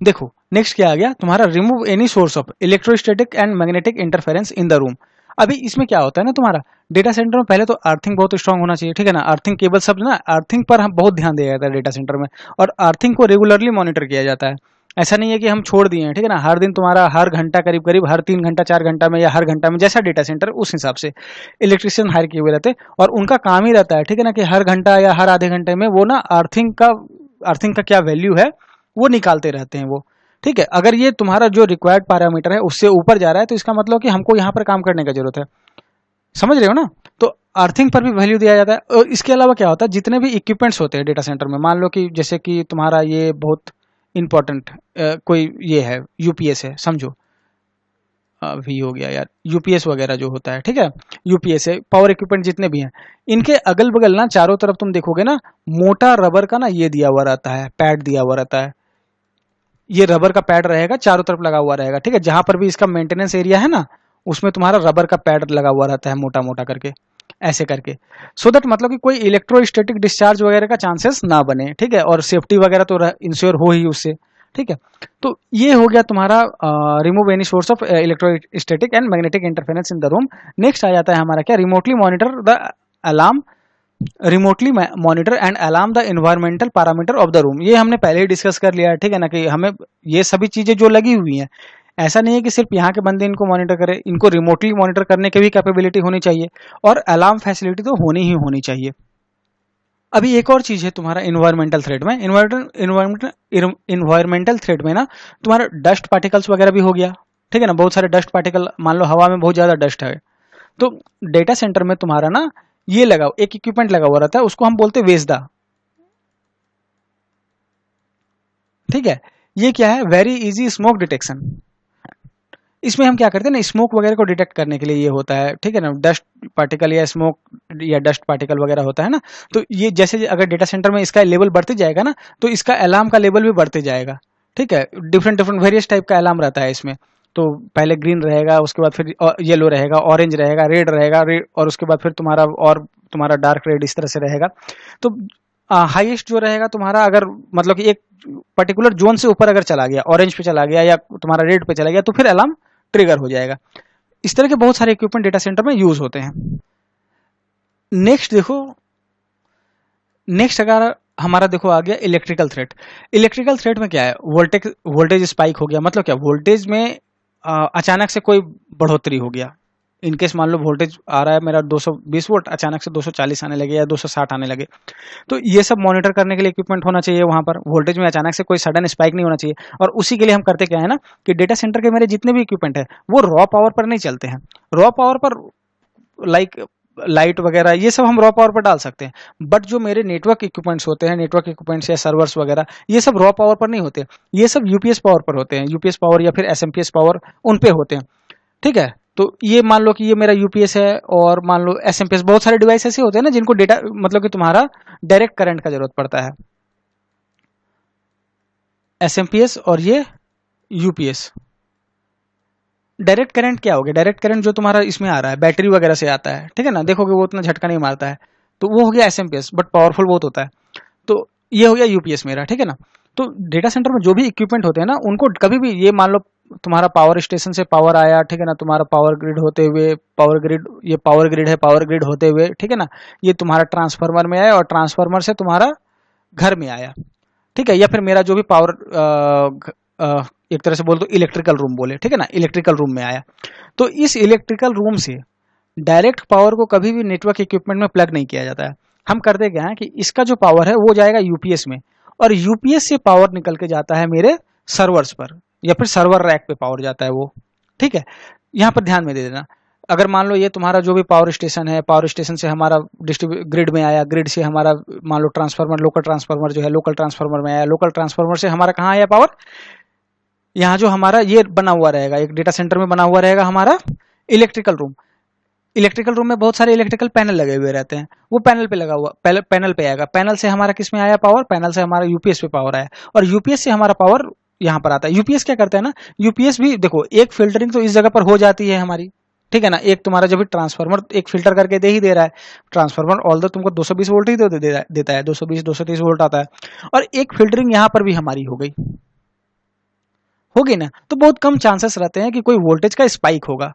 देखो नेक्स्ट क्या आ गया तुम्हारा, remove any source of electrostatic and magnetic interference in the room. अभी इसमें क्या होता है ना, तुम्हारा डेटा सेंटर में पहले तो अर्थिंग बहुत स्ट्रांग होना चाहिए, ठीक है ना। अर्थिंग केबल सब ना, अर्थिंग पर हम बहुत ध्यान दिया जाता है डेटा सेंटर में, और अर्थिंग को रेगुलरली मॉनिटर किया जाता है। ऐसा नहीं है कि हम छोड़ दिए हैं, ठीक है ना, हर दिन तुम्हारा हर घंटा करीब करीब हर 3 घंटा 4 घंटा में, या हर घंटा में, जैसा डेटा सेंटर उस हिसाब से इलेक्ट्रिशियन हायर किए हुए रहते हैं, और उनका काम ही रहता है, ठीक है ना, कि हर घंटा या हर आधे घंटे में वो ना अर्थिंग का क्या वैल्यू है वो निकालते रहते हैं वो, ठीक है। अगर ये तुम्हारा जो रिक्वायर्ड पैरामीटर है उससे ऊपर जा रहा है तो इसका मतलब कि हमको यहाँ पर काम करने की जरूरत है, समझ रहे हो ना। तो अर्थिंग पर भी वैल्यू दिया जाता है। और इसके अलावा क्या होता है, जितने भी इक्विपमेंट्स होते हैं डेटा सेंटर में, मान लो कि जैसे कि तुम्हारा ये बहुत इंपॉर्टेंट कोई ये है, यूपीएस है, समझो भी हो गया यार, यूपीएस वगैरह जो होता है, ठीक है, यूपीएस है, पावर इक्विपमेंट जितने भी हैं, इनके अगल बगल ना चारों तरफ तुम देखोगे ना, मोटा रबर का ना ये दिया हुआ रहता है, पैड दिया हुआ रहता है। ये रबर का पैड रहेगा, चारों तरफ लगा हुआ रहेगा, ठीक है। जहां पर भी इसका मेंटेनेंस एरिया है ना, उसमें तुम्हारा रबर का पैड लगा हुआ रहता है, मोटा मोटा करके, ऐसे करके, सो दैट मतलब कि कोई इलेक्ट्रोस्टैटिक डिस्चार्ज वगैरह का चांसेस ना बने, ठीक है। और सेफ्टी वगैरह तो इंश्योर हो ही उससे, ठीक है। तो ये हो गया तुम्हारा remove any source of electrostatic and magnetic interference in the room. Next आ जाता है हमारा क्या, remotely monitor the alarm, remotely monitor and alarm the environmental parameter of the room. ये हमने पहले ही डिस्कस कर लिया है, ठीक है ना, कि हमें ये सभी चीजें जो लगी हुई हैं, ऐसा नहीं है कि सिर्फ यहाँ के बंदे इनको मॉनिटर करें, इनको रिमोटली मॉनिटर करने की भी कैपेबिलिटी होनी चाहिए, और अलार्म फैसिलिटी तो होनी ही होनी चाहिए। अभी एक और चीज है तुम्हारा इन्वायरमेंटल थ्रेट में, इन्वायरमेंटल थ्रेट में ना तुम्हारा डस्ट पार्टिकल्स वगैरह भी हो गया, ठीक है ना, बहुत सारे डस्ट पार्टिकल, मान लो हवा में बहुत ज्यादा डस्ट है, तो डेटा सेंटर में तुम्हारा ना ये लगा, एक इक्विपमेंट लगा हुआ रहता है, उसको हम बोलते हैं वेसडा। ठीक है, ये क्या है, वेरी इजी स्मोक डिटेक्शन। इसमें हम क्या करते हैं ना, स्मोक वगैरह को डिटेक्ट करने के लिए ये होता है, ठीक है ना, डस्ट पार्टिकल या स्मोक या डस्ट पार्टिकल वगैरह होता है ना, तो ये जैसे अगर डेटा सेंटर में इसका लेवल बढ़ते जाएगा ना, तो इसका अलार्म का लेवल भी बढ़ते जाएगा। ठीक है, डिफरेंट डिफरेंट वेरियस टाइप का अलार्म रहता है इसमें। तो पहले ग्रीन रहेगा, उसके बाद फिर येलो रहेगा, ऑरेंज रहेगा, रेड रहेगा, रेड, और उसके बाद फिर तुम्हारा डार्क रेड, इस तरह से रहेगा। तो हाईएस्ट जो रहेगा तुम्हारा, अगर मतलब कि एक पर्टिकुलर जोन से ऊपर अगर चला गया, ऑरेंज पे चला गया या तुम्हारा रेड पे चला गया, तो फिर अलार्म ट्रिगर हो जाएगा। इस तरह के बहुत सारे इक्विपमेंट डेटा सेंटर में यूज होते हैं। नेक्स्ट देखो, नेक्स्ट अगर हमारा देखो आ गया इलेक्ट्रिकल थ्रेट। इलेक्ट्रिकल थ्रेट में क्या है, वोल्टेज स्पाइक हो गया, मतलब क्या, वोल्टेज में अचानक से कोई बढ़ोतरी हो गया। इनकेस मान लो वोल्टेज आ रहा है मेरा 220 वोल्ट, अचानक से 240 आने लगे या 260 आने लगे, तो ये सब मॉनिटर करने के लिए इक्विपमेंट होना चाहिए वहां पर। वोल्टेज में अचानक से कोई सडन स्पाइक नहीं होना चाहिए। और उसी के लिए हम करते क्या है ना, कि डेटा सेंटर के मेरे जितने भी इक्विपमेंट है वो रॉ पावर पर नहीं चलते हैं। रॉ पावर पर लाइक लाइट वगैरह ये सब हम रॉ पावर पर डाल सकते हैं, बट जो मेरे नेटवर्क इक्विपमेंट्स होते हैं, नेटवर्क इक्विपमेंट्स या सर्वर्स वगैरह, ये सब रॉ पावर पर नहीं होते, ये सब यूपीएस पावर पर होते हैं। यूपीएस पावर या फिर एसएमपीएस पावर उन पे होते हैं। ठीक है, तो ये मान लो कि ये मेरा यूपीएस है, और मान लो एसएमपीएस। बहुत सारे डिवाइस ऐसे होते हैं ना जिनको डेटा मतलब कि तुम्हारा डायरेक्ट करंट का जरूरत पड़ता है। एसएमपीएस और ये यूपीएस। डायरेक्ट करंट क्या हो गया, डायरेक्ट करंट जो तुम्हारा इसमें आ रहा है बैटरी वगैरह से आता है, ठीक है ना, देखोगे वो उतना झटका नहीं मारता है, तो वो हो गया एसएमपीएस, बट पावरफुल बहुत होता है। तो ये हो गया यूपीएस मेरा, ठीक है ना। तो डेटा सेंटर में जो भी इक्विपमेंट होते हैं ना, उनको कभी भी ये मान लो तुम्हारा पावर स्टेशन से पावर आया, ठीक है ना, तुम्हारा पावर ग्रिड होते हुए, पावर ग्रिड, ये पावर ग्रिड है, पावर ग्रिड होते हुए, ठीक है ना, ये तुम्हारा ट्रांसफार्मर में आया, और ट्रांसफार्मर से तुम्हारा घर में आया, ठीक है, या फिर मेरा जो भी पावर एक तरह से बोल दो इलेक्ट्रिकल रूम बोले, ठीक है ना, इलेक्ट्रिकल रूम में आया। तो इस इलेक्ट्रिकल रूम से डायरेक्ट पावर को कभी भी नेटवर्क इक्विपमेंट में प्लग नहीं किया जाता है। हम करते क्या है कि इसका जो पावर है वो जाएगा यूपीएस में, और यूपीएस से पावर निकल के जाता है मेरे सर्वर्स पर, या फिर सर्वर रैक पे पावर जाता है वो। ठीक है, यहाँ पर ध्यान में दे देना। अगर मान लो ये तुम्हारा जो भी पावर स्टेशन है, पावर स्टेशन से हमारा ग्रिड में आया, ग्रिड से हमारा मान लो ट्रांसफार्मर, लोकल ट्रांसफार्मर जो है, लोकल ट्रांसफार्मर में आया, लोकल ट्रांसफार्मर से हमारा कहाँ आया पावर, यहाँ जो हमारा ये बना हुआ रहेगा, एक डेटा सेंटर में बना हुआ रहेगा हमारा इलेक्ट्रिकल रूम। इलेक्ट्रिकल रूम में बहुत सारे इलेक्ट्रिकल पैनल लगे हुए रहते हैं, वो पैनल पे लगा हुआ, पैनल पे आएगा, पैनल से हमारा किस में आया पावर, पैनल से हमारा यूपीएस पे पावर आया, और यूपीएस से हमारा पावर यहाँ पर आता है। यूपीएस क्या करता है ना, यूपीएस भी देखो, एक फिल्टरिंग तो इस जगह पर हो जाती है हमारी, ठीक है ना। एक तुम्हारा जब भी ट्रांसफार्मर एक फिल्टर करके दे ही दे रहा है, ट्रांसफार्मर ऑल दो तुमको 220 वोल्ट ही देता है, 220 230 वोल्ट आता है, और एक फिल्टरिंग यहाँ पर भी हमारी होगी ना, तो बहुत कम चांसेस रहते हैं कि कोई वोल्टेज का स्पाइक होगा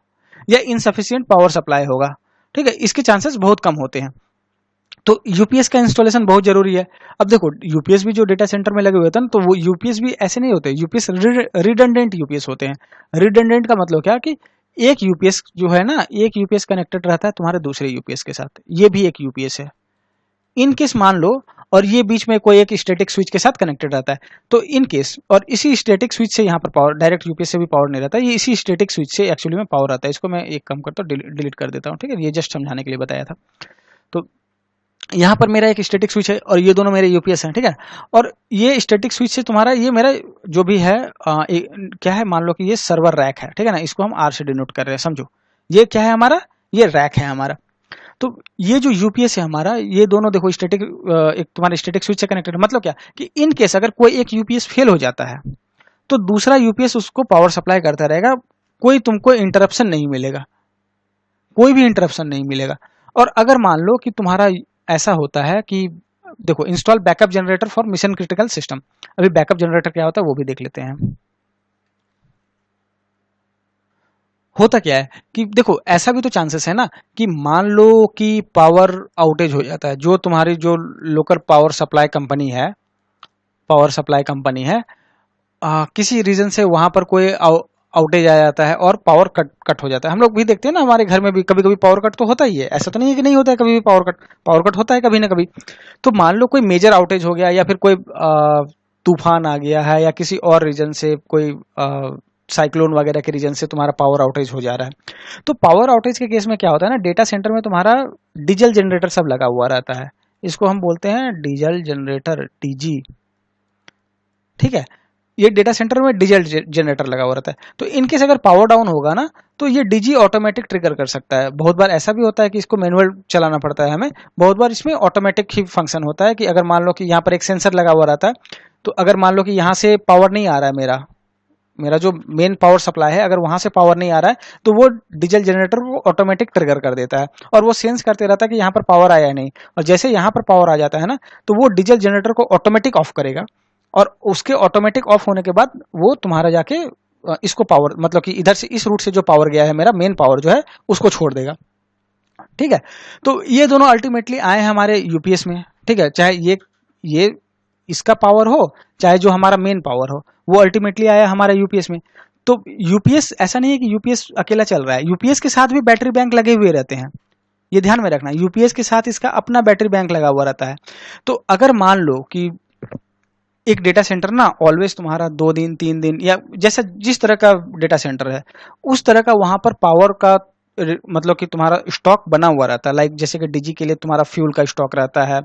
या इनसफिशियंट पावर सप्लाई होगा। ठीक है, इसके चांसेस बहुत कम होते हैं। तो यूपीएस का इंस्टॉलेशन बहुत जरूरी है। अब देखो, यूपीएस भी जो डेटा सेंटर में लगे हुए होते हैं, तो वो यूपीएस भी ऐसे नहीं होते, यूपीएस रिडंडेंट यूपीएस होते हैं। रिडंडेंट का मतलब क्या कि एक यूपीएस जो है ना, एक यूपीएस कनेक्टेड रहता है तुम्हारे दूसरे यूपीएस के साथ, ये भी एक यूपीएस है। इन केस मान लो, और ये बीच में कोई एक स्टैटिक स्विच के साथ कनेक्टेड रहता है, तो इन केस, और इसी स्टैटिक स्विच से यहाँ पर पावर, डायरेक्ट यूपीएस से भी पावर नहीं रहता, ये इसी स्टैटिक स्विच से एक्चुअली में पावर आता है। इसको मैं एक काम करता हूँ, डिलीट कर देता हूँ, ठीक है, ये जस्ट समझाने के लिए बताया था। तो यहाँ पर मेरा एक स्टैटिक स्विच है, और ये दोनों मेरे यूपीएस हैं, ठीक है। और ये स्टैटिक स्विच से तुम्हारा ये मेरा जो भी है क्या है, मान लो कि ये सर्वर रैक है, ठीक है ना, इसको हम आर से डिनोट कर रहे हैं, समझो। ये क्या है हमारा, ये रैक है हमारा। तो ये जो यूपीएस है हमारा, ये दोनों देखो स्टैटिक, एक तुम्हारे स्टैटिक स्विच से कनेक्टेड, मतलब क्या कि इन केस अगर कोई एक यूपीएस फेल हो जाता है, तो दूसरा यूपीएस उसको पावर सप्लाई करता रहेगा, कोई तुमको इंटरप्शन नहीं मिलेगा, कोई भी इंटरप्शन नहीं मिलेगा। और अगर मान लो कि तुम्हारा ऐसा होता है कि देखो, install backup generator for mission critical system. अभी बैकअप जनरेटर क्या होता है वो भी देख लेते हैं। होता क्या है कि देखो, ऐसा भी तो चांसेस है ना कि मान लो कि पावर आउटेज हो जाता है, जो तुम्हारी जो लोकल पावर सप्लाई कंपनी है, पावर सप्लाई कंपनी है, किसी रीजन से वहां पर कोई आउटेज आ जाता है और पावर कट हो जाता है। हम लोग भी देखते हैं ना, हमारे घर में भी कभी कभी पावर कट तो होता ही है, ऐसा तो नहीं है कि नहीं होता है, कभी भी पावर कट होता है कभी ना कभी। तो मान लो कोई मेजर आउटेज हो गया, या फिर कोई तूफान आ गया है, या किसी और रीजन से कोई साइक्लोन वगैरह के रीजन से तुम्हारा पावर आउटेज हो जा रहा है। तो पावर आउटेज के केस में क्या होता है ना, डेटा सेंटर में तुम्हारा डीजल जनरेटर सब लगा हुआ रहता है, इसको हम बोलते हैं डीजल जनरेटर, डीजी, ठीक है। ये डेटा सेंटर में डीजल जनरेटर लगा हुआ रहता है। तो इनकेस अगर पावर डाउन होगा ना, तो ये डीजी ऑटोमेटिक ट्रिगर कर सकता है। बहुत बार ऐसा भी होता है कि इसको मैनुअल चलाना पड़ता है हमें, बहुत बार इसमें ऑटोमेटिक ही फंक्शन होता है कि अगर मान लो कि यहाँ पर एक सेंसर लगा हुआ रहता है, तो अगर मान लो कि यहाँ से पावर नहीं आ रहा है, मेरा जो मेन पावर सप्लाई है, अगर वहां से पावर नहीं आ रहा है, तो वो डीजल जनरेटर को ऑटोमेटिक ट्रिगर कर देता है और वो सेंस करते रहता है कि यहाँ पर पावर आया नहीं, और जैसे यहाँ पर पावर आ जाता है ना, तो वो डीजल जनरेटर को ऑटोमेटिक ऑफ करेगा, और उसके ऑटोमेटिक ऑफ होने के बाद वो तुम्हारा जाके इसको पावर, मतलब कि इधर से इस रूट से जो पावर गया है, मेरा मेन पावर जो है, उसको छोड़ देगा, ठीक है। तो ये दोनों अल्टीमेटली आए हैं हमारे यूपीएस में, ठीक है। चाहे ये इसका पावर हो, चाहे जो हमारा मेन पावर हो, वो अल्टीमेटली आया हमारा यूपीएस में। तो यूपीएस ऐसा नहीं है कि यूपीएस अकेला चल रहा है, यूपीएस के साथ भी बैटरी बैंक लगे हुए रहते हैं, ये ध्यान में रखना। यूपीएस के साथ इसका अपना बैटरी बैंक लगा हुआ रहता है। तो अगर मान लो कि एक डेटा सेंटर ना ऑलवेज तुम्हारा 2 दिन 3 दिन या जैसा जिस तरह का डेटा सेंटर है, उस तरह का वहां पर पावर का मतलब कि तुम्हारा स्टॉक बना हुआ रहता है। लाइक जैसे कि डीजी के लिए तुम्हारा फ्यूल का स्टॉक रहता है,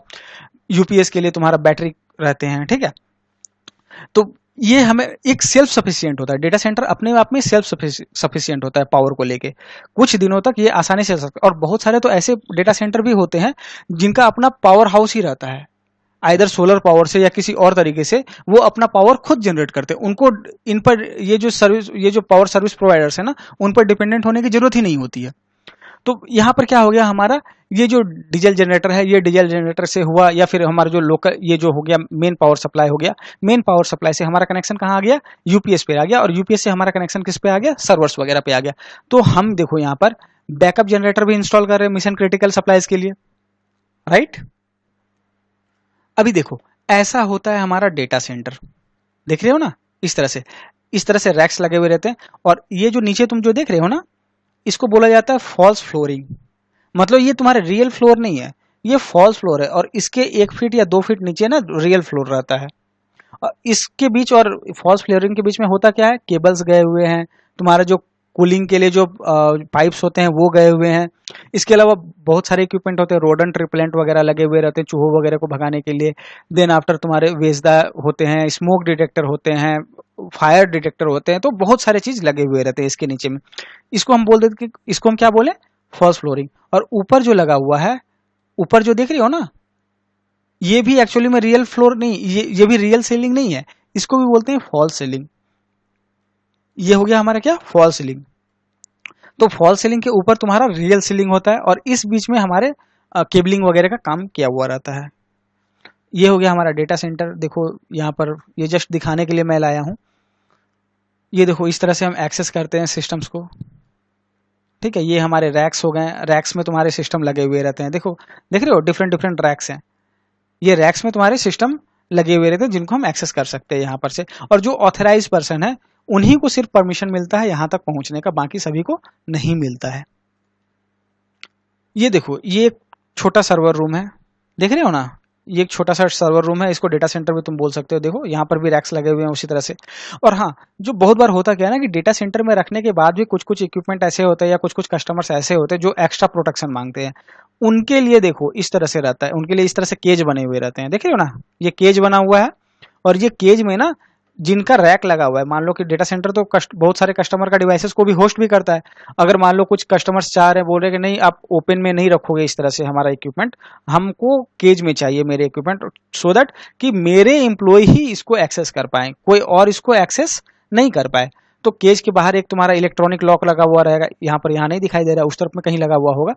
यूपीएस के लिए तुम्हारा बैटरी रहते हैं, ठीक है। तो ये हमें एक सेल्फ सफिशिएंट होता है, डेटा सेंटर अपने आप में सेल्फ सफिशिएंट होता है पावर को लेके, कुछ दिनों तक ये आसानी से चल सकता है। और बहुत सारे तो ऐसे डेटा सेंटर भी होते हैं जिनका अपना पावर हाउस ही रहता है, आइदर सोलर पावर से या किसी और तरीके से वो अपना पावर खुद जनरेट करते हैं। उनको इन पर ये जो पावर सर्विस प्रोवाइडर्स है ना, उन पर डिपेंडेंट होने की जरूरत ही नहीं होती है। तो यहाँ पर क्या हो गया हमारा, ये जो डीजल जनरेटर है, ये डीजल जनरेटर से हुआ, या फिर हमारा जो लोकल ये जो हो गया मेन पावर सप्लाई हो गया, मेन पावर सप्लाई से हमारा कनेक्शन कहाँ आ गया, यूपीएस पे आ गया, और यूपीएस से हमारा कनेक्शन किस पे आ गया, सर्वर्स वगैरह पे आ गया। तो हम देखो यहाँ पर बैकअप जनरेटर भी इंस्टॉल कर रहे हैं मिशन क्रिटिकल सप्लाईज के लिए, राइट। अभी देखो ऐसा होता है हमारा डेटा सेंटर, देख रहे हो ना, इस तरह से रैक्स लगे हुए रहते हैं, और ये जो नीचे तुम जो देख रहे हो ना, इसको बोला जाता है फॉल्स फ्लोरिंग। मतलब ये तुम्हारा रियल फ्लोर नहीं है, ये फॉल्स फ्लोर है, और इसके 1 फीट या 2 फीट नीचे ना रियल फ्लोर रहता है। और इसके बीच और फॉल्स फ्लोरिंग के बीच में होता क्या है, केबल्स गए हुए हैं, तुम्हारा जो कूलिंग के लिए जो पाइप्स होते हैं वो गए हुए हैं। इसके अलावा बहुत सारे इक्विपमेंट होते हैं, रोडेंट रिपेलेंट वगैरह लगे हुए रहते हैं चूहों वगैरह को भगाने के लिए। देन आफ्टर तुम्हारे वेजदा होते हैं, स्मोक डिटेक्टर होते हैं, फायर डिटेक्टर होते हैं, तो बहुत सारे चीज लगे हुए रहते हैं इसके नीचे में। इसको हम बोल देते कि इसको हम क्या बोले, फॉल्स फ्लोरिंग। और ऊपर जो लगा हुआ है, ऊपर जो देख रही हो ना, ये भी एक्चुअली में रियल फ्लोर नहीं, ये भी रियल सीलिंग नहीं है, इसको भी बोलते हैं फॉल्स सीलिंग। ये हो गया हमारा क्या, फॉल्स सीलिंग। तो फॉल्स सीलिंग के ऊपर तुम्हारा रियल सीलिंग होता है, और इस बीच में हमारे केबलिंग वगैरह का काम किया हुआ रहता है। ये हो गया हमारा डेटा सेंटर। देखो यहाँ पर ये जस्ट दिखाने के लिए मैं लाया हूं, ये देखो इस तरह से हम एक्सेस करते हैं सिस्टम्स को, ठीक है। ये हमारे रैक्स हो गए, रैक्स में तुम्हारे सिस्टम लगे हुए रहते हैं। देखो देख रहे हो, डिफरेंट डिफरेंट रैक्स हैं, ये रैक्स में तुम्हारे सिस्टम लगे हुए रहते हैं जिनको हम एक्सेस कर सकते हैं यहाँ पर से। और जो ऑथराइज पर्सन है उन्हीं को सिर्फ परमिशन मिलता है यहाँ तक पहुंचने का, बाकी सभी को नहीं मिलता है। ये देखो ये एक छोटा सर्वर रूम है, देख रहे हो ना, ये एक छोटा सा सर्वर रूम है, इसको डेटा सेंटर भी तुम बोल सकते हो। देखो यहाँ पर भी रैक्स लगे हुए हैं उसी तरह से। और हाँ, जो बहुत बार होता क्या है ना कि डेटा सेंटर में रखने के बाद भी कुछ कुछ इक्विपमेंट ऐसे होते हैं या कुछ कुछ कस्टमर्स ऐसे होते हैं जो एक्स्ट्रा प्रोटेक्शन मांगते हैं। उनके लिए देखो इस तरह से रहता है, उनके लिए इस तरह से केज बने हुए रहते हैं, देख रहे हो ना, ये केज बना हुआ है। और ये केज में ना जिनका रैक लगा हुआ है, मान लो कि डेटा सेंटर तो बहुत सारे कस्टमर का डिवाइसेस को भी होस्ट भी करता है। अगर मान लो कुछ कस्टमर्स चाह रहे हैं, बोल रहे कि नहीं आप ओपन में नहीं रखोगे इस तरह से हमारा इक्विपमेंट, हमको केज में चाहिए मेरे इक्विपमेंट, सो दैट कि मेरे एम्प्लॉय ही इसको एक्सेस कर पाए, कोई और इसको एक्सेस नहीं कर पाए। तो केज के बाहर एक तुम्हारा इलेक्ट्रॉनिक लॉक लगा हुआ रहेगा, यहाँ पर यहाँ नहीं दिखाई दे रहा है, उस तरफ में कहीं लगा हुआ होगा।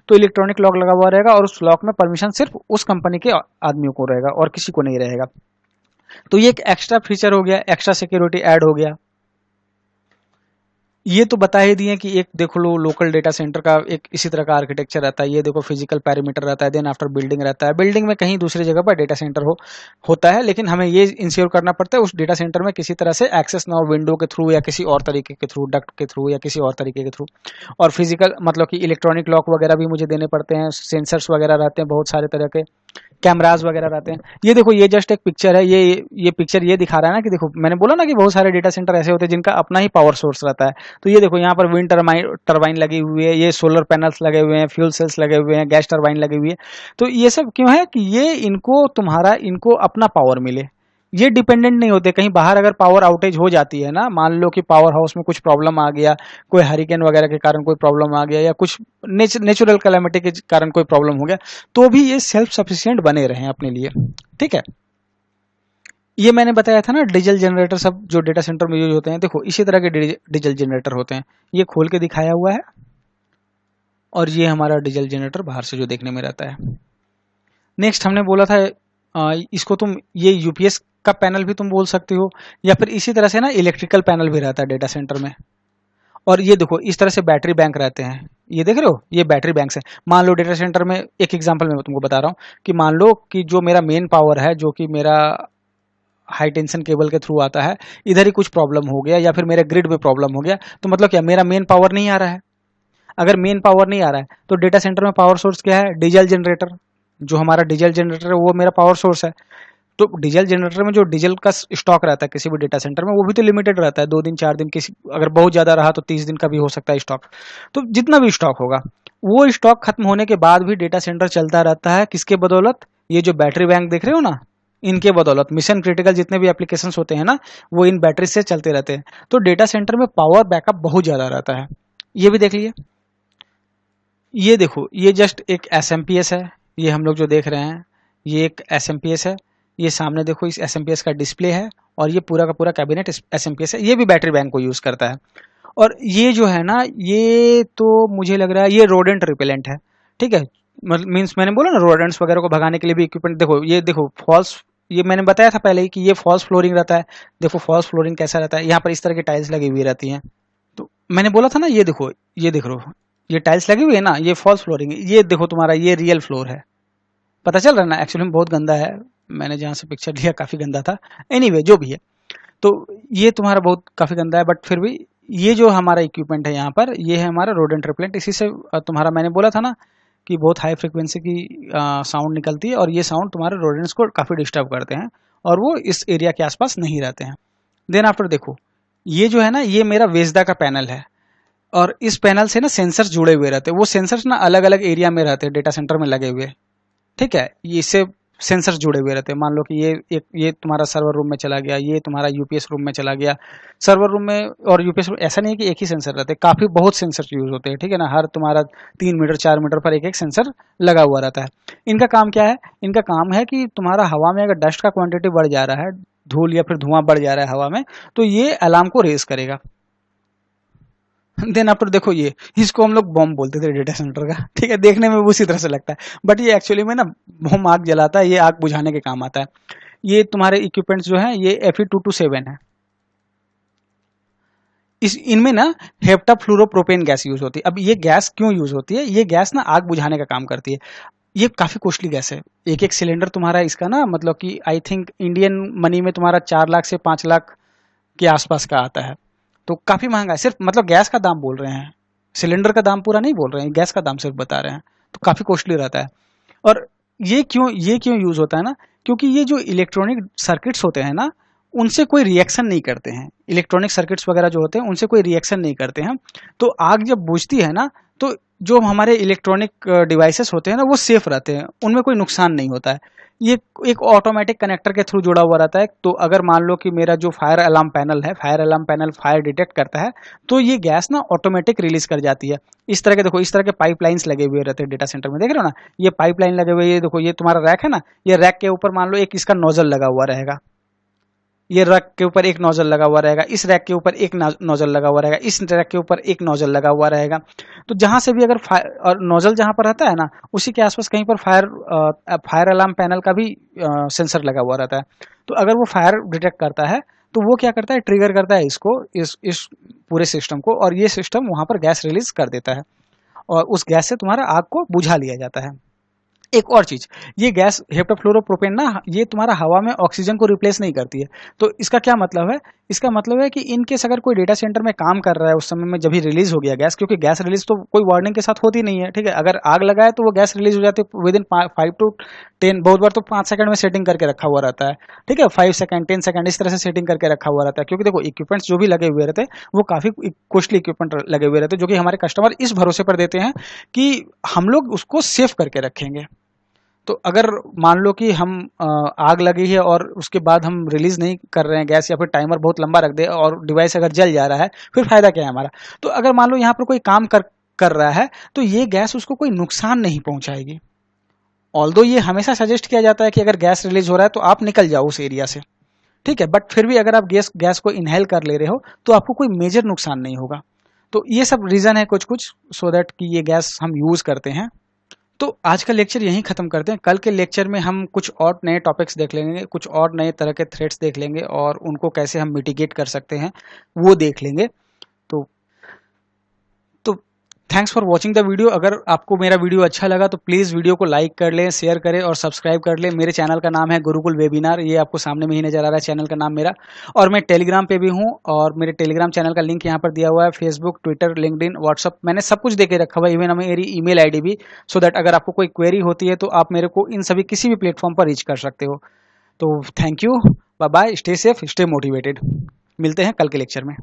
तो इलेक्ट्रॉनिक लॉक लगा हुआ रहेगा, और उस लॉक में परमिशन सिर्फ उस कंपनी के आदमियों को रहेगा और किसी को नहीं रहेगा। तो ये एक एक्स्ट्रा फीचर हो गया, एक्स्ट्रा सिक्योरिटी ऐड हो गया। ये तो बता ही दिए कि एक देखो लो लोकल डेटा सेंटर का एक इसी तरह का आर्किटेक्चर रहता है। ये देखो फिजिकल पैरामीटर रहता है, देन आफ्टर बिल्डिंग रहता है। बिल्डिंग में कहीं दूसरी जगह पर डेटा सेंटर होता है, लेकिन हमें ये इंश्योर करना पड़ता है उस डेटा सेंटर में किसी तरह से एक्सेस ना हो, विंडो के थ्रू या किसी और तरीके के थ्रू, डक्ट के थ्रू या किसी और तरीके के थ्रू। और फिजिकल मतलब कि इलेक्ट्रॉनिक लॉक वगैरह भी मुझे देने पड़ते हैं, सेंसर्स वगैरह रहते हैं, बहुत सारे तरह के कैमराज वगैरह रहते हैं। ये देखो ये जस्ट एक पिक्चर है, ये पिक्चर ये दिखा रहा है ना कि देखो मैंने बोला ना कि बहुत सारे डेटा सेंटर ऐसे होते हैं जिनका अपना ही पावर सोर्स रहता है। तो ये देखो यहाँ पर विंड टरबाइन लगी हुई है, ये सोलर पैनल्स लगे हुए हैं, फ्यूल सेल्स लगे हुए हैं, गैस टरबाइन लगी हुई है। तो ये सब क्यों है कि ये इनको अपना पावर मिले। ये डिपेंडेंट नहीं होते, कहीं बाहर अगर पावर आउटेज हो जाती है ना, मान लो कि पावर हाउस में कुछ प्रॉब्लम आ गया, कोई हरिकेन वगैरह के कारण कोई प्रॉब्लम आ गया, या कुछ नेचुरल कैलेमिटी के कारण कोई प्रॉब्लम हो गया, तो भी ये सेल्फ सफिशिएंट बने रहे अपने लिए। ठीक है, ये मैंने बताया था ना डीजल जनरेटर सब जो डेटा सेंटर में यूज होते हैं। देखो इसी तरह के डीजल जनरेटर होते हैं, ये खोल के दिखाया हुआ है, और ये हमारा डीजल जनरेटर बाहर से जो देखने में रहता है। नेक्स्ट हमने बोला था इसको तुम ये यूपीएस का पैनल भी तुम बोल सकते हो, या फिर इसी तरह से ना इलेक्ट्रिकल पैनल भी रहता है डेटा सेंटर में। और ये देखो इस तरह से बैटरी बैंक रहते हैं, ये देख रहे हो ये बैटरी बैंक है। मान लो डेटा सेंटर में एक एग्जांपल मैं तुमको बता रहा हूँ कि मान लो कि जो मेरा मेन पावर है, जो कि मेरा हाई टेंशन केबल के थ्रू आता है, इधर ही कुछ प्रॉब्लम हो गया या फिर मेरे ग्रिड में प्रॉब्लम हो गया, तो मतलब क्या मेरा मेन पावर नहीं आ रहा है। अगर मेन पावर नहीं आ रहा है तो डेटा सेंटर में पावर सोर्स क्या है, डीजल जनरेटर। जो हमारा डीजल जनरेटर है वो मेरा पावर सोर्स है। तो डीजल जनरेटर में जो डीजल का स्टॉक रहता है किसी भी डेटा सेंटर में, वो भी तो लिमिटेड रहता है, 2 दिन 4 दिन, किसी अगर बहुत ज्यादा रहा तो 30 दिन का भी हो सकता है स्टॉक। तो जितना भी स्टॉक होगा, वो स्टॉक खत्म होने के बाद भी डेटा सेंटर चलता रहता है, किसके बदौलत, ये जो बैटरी बैंक देख रहे हो ना, इनके बदौलत। मिशन क्रिटिकल जितने भी एप्लीकेशन होते हैं ना, वो इन बैटरी से चलते रहते हैं। तो डेटा सेंटर में पावर बैकअप बहुत ज्यादा रहता है, ये भी देख लिए। ये देखो ये जस्ट एक एसएमपीएस है, ये हम लोग जो देख रहे हैं ये एक एसएमपीएस है। ये सामने देखो इस एसएमपीएस का डिस्प्ले है, और ये पूरा का पूरा कैबिनेट एसएमपीएस है। ये भी बैटरी बैंक को यूज करता है। और ये जो है ना, ये तो मुझे लग रहा है ये रोडेंट रिपेलेंट है। ठीक है, मतलब मीन्स मैंने बोला ना रोडेंट्स वगैरह को भगाने के लिए भी इक्विपमेंट। देखो ये देखो फॉल्स, ये मैंने बताया था पहले ही कि ये फॉल्स फ्लोरिंग रहता है। देखो फॉल्स फ्लोरिंग कैसा रहता है, यहाँ पर इस तरह की टाइल्स लगी हुई रहती हैं। तो मैंने बोला था ना, ये देखो ये देख रहे हो ये टाइल्स लगी हुई है ना, ये फॉल्स फ्लोरिंग है। ये देखो तुम्हारा ये रियल फ्लोर है, पता चल रहा है ना। एक्चुअली में बहुत गंदा है, मैंने जहाँ से पिक्चर लिया काफी गंदा था। एनीवे जो भी है, तो ये तुम्हारा बहुत काफी गंदा है, बट फिर भी ये जो हमारा इक्विपमेंट है यहाँ पर, ये है हमारा रोडेंट रिपेलेंट। इसी से तुम्हारा मैंने बोला था ना कि बहुत हाई फ्रिक्वेंसी की साउंड निकलती है, और ये साउंड तुम्हारे रोडेंट्स को काफी डिस्टर्ब करते हैं, और वो इस एरिया के आसपास नहीं रहते हैं। देन आफ्टर देखो ये जो है ना, ये मेरा वेजदा का पैनल है, और इस पैनल से ना सेंसर्स जुड़े हुए रहते हैं। वो सेंसर्स ना अलग अलग एरिया में रहते हैं डेटा सेंटर में लगे हुए। ठीक है, ये इससे सेंसर्स जुड़े हुए रहते हैं। मान लो कि ये तुम्हारा सर्वर रूम में चला गया, ये तुम्हारा यूपीएस रूम में चला गया। सर्वर रूम में और यूपीएस रूम ऐसा नहीं है कि एक ही सेंसर रहते हैं, काफी बहुत सेंसर यूज होते हैं। ठीक है ना, हर तुम्हारा 3 मीटर 4 मीटर पर एक एक सेंसर लगा हुआ रहता है। इनका काम क्या है, इनका काम है कि तुम्हारा हवा में अगर डस्ट का क्वांटिटी बढ़ जा रहा है, धूल या फिर धुआं बढ़ जा रहा है हवा में, तो ये अलार्म को रेज करेगा। देन आफ्टर देखो ये, इसको हम लोग बॉम्ब बोलते थे डेटा सेंटर का। ठीक है, देखने में उसी तरह से लगता है, बट ये एक्चुअली में ना बॉम्ब आग जलाता है, ये आग बुझाने के काम आता है। ये तुम्हारे इक्विपमेंट्स जो है ये Fe227 है। इस इनमें ना हेप्टाफ्लूरोप्रोपेन गैस यूज होती है। अब ये गैस क्यों यूज होती है, ये गैस ना आग बुझाने का काम करती है। ये काफी कॉस्टली गैस है। एक एक सिलेंडर तुम्हारा इसका ना, मतलब कि आई थिंक इंडियन मनी में तुम्हारा 4 लाख से 5 लाख के आसपास का आता है। तो काफी महंगा है। सिर्फ मतलब गैस का दाम बोल रहे हैं, सिलेंडर का दाम पूरा नहीं बोल रहे हैं, गैस का दाम सिर्फ बता रहे हैं। तो काफी कॉस्टली रहता है। और ये क्यों यूज होता है ना, क्योंकि ये जो इलेक्ट्रॉनिक सर्किट्स होते हैं ना, उनसे कोई रिएक्शन नहीं करते हैं। इलेक्ट्रॉनिक सर्किट्स वगैरह जो होते हैं उनसे कोई रिएक्शन नहीं करते हैं। तो आग जब बुझती है ना, तो जो हमारे इलेक्ट्रॉनिक डिवाइसेस होते हैं ना, वो सेफ रहते हैं, उनमें कोई नुकसान नहीं होता है। ये एक ऑटोमेटिक कनेक्टर के थ्रू जुड़ा हुआ रहता है। तो अगर मान लो कि मेरा जो फायर अलार्म पैनल है, fire alarm panel fire detect करता है, तो ये गैस ना ऑटोमेटिक रिलीज कर जाती है। इस तरह के देखो, इस तरह के पाइपलाइंस लगे हुए रहते हैं डेटा सेंटर में, देख रहे हो ना, ये पाइपलाइन लगे हुए। ये देखो ये तुम्हारा रैक है ना, ये रैक के ऊपर मान लो एक इसका नोजल लगा हुआ रहेगा। ये रैक के ऊपर एक नोजल लगा हुआ रहेगा, इस रैक के ऊपर एक नोजल लगा हुआ रहेगा, इस रैक के ऊपर एक नोजल लगा हुआ रहेगा। तो जहां से भी अगर फायर और नोजल जहां पर रहता है ना, उसी के आसपास कहीं पर फायर अलार्म पैनल का भी सेंसर लगा हुआ रहता है। तो अगर वो फायर डिटेक्ट करता है, तो वो क्या करता है, ट्रिगर करता है इसको, इस पूरे सिस्टम को, और ये सिस्टम वहाँ पर गैस रिलीज कर देता है और उस गैस से तुम्हारा आग को बुझा लिया जाता है। एक और चीज, ये गैस हेप्टाफ्लोरोप्रोपेन ना, ये तुम्हारा हवा में ऑक्सीजन को रिप्लेस नहीं करती है। तो इसका क्या मतलब है, इसका मतलब है कि इनकेस अगर कोई डेटा सेंटर में काम कर रहा है उस समय में जब भी रिलीज हो गया गैस, क्योंकि गैस रिलीज तो कोई वार्निंग के साथ होती नहीं है, ठीक है, अगर आग लगा है तो वो गैस रिलीज हो जाती है विद इन 5 to 10, बहुत बार तो 5 सेकंड में सेटिंग करके रखा हुआ रहता है, ठीक है, 5 सेकंड 10 सेकंड इस तरह से सेटिंग करके रखा हुआ रहता है। क्योंकि देखो इक्विपमेंट्स जो भी लगे हुए रहते हैं वो काफी कॉस्टली इक्विपमेंट लगे हुए रहते हैं, जो कि हमारे कस्टमर इस भरोसे पर देते हैं कि हम लोग उसको सेफ करके रखेंगे। तो अगर मान लो कि हम आग लगी है और उसके बाद हम रिलीज नहीं कर रहे हैं गैस, या फिर टाइमर बहुत लंबा रख दे और डिवाइस अगर जल जा रहा है, फिर फायदा क्या है हमारा। तो अगर मान लो यहाँ पर कोई काम कर रहा है तो ये गैस उसको कोई नुकसान नहीं पहुंचाएगी। ऑल्दो ये हमेशा सजेस्ट किया जाता है कि अगर गैस रिलीज हो रहा है तो आप निकल जाओ उस एरिया से, ठीक है, बट फिर भी अगर आप गैस को इनहेल कर ले रहे हो तो आपको कोई मेजर नुकसान नहीं होगा। तो ये सब रीजन है कुछ कुछ, सो दैट कि ये गैस हम यूज करते हैं। तो आज का लेक्चर यहीं खत्म करते हैं। कल के लेक्चर में हम कुछ और नए टॉपिक्स देख लेंगे, कुछ और नए तरह के थ्रेट्स देख लेंगे और उनको कैसे हम मिटिगेट कर सकते हैं वो देख लेंगे। तो तो thanks for watching the video. अगर आपको मेरा वीडियो अच्छा लगा तो प्लीज़ वीडियो को लाइक कर लें, शेयर करें और सब्सक्राइब कर लें। मेरे चैनल का नाम है गुरुकुल वेबिनार, ये आपको सामने में ही नजर आ रहा है चैनल का नाम मेरा। और मैं टेलीग्राम पे भी हूँ और मेरे टेलीग्राम चैनल का लिंक यहाँ पर दिया हुआ है। फेसबुक, ट्विटर, लिंक्डइन, व्हाट्सअप, मैंने सब कुछ देके रखा हुआ है, इवन मेरी ईमेल आईडी भी, सो दैट अगर आपको कोई क्वेरी होती है तो आप मेरे को इन सभी किसी भी प्लेटफॉर्म पर रीच कर सकते हो। तो thank you, bye bye, stay safe, stay motivated. मिलते हैं कल के लेक्चर में।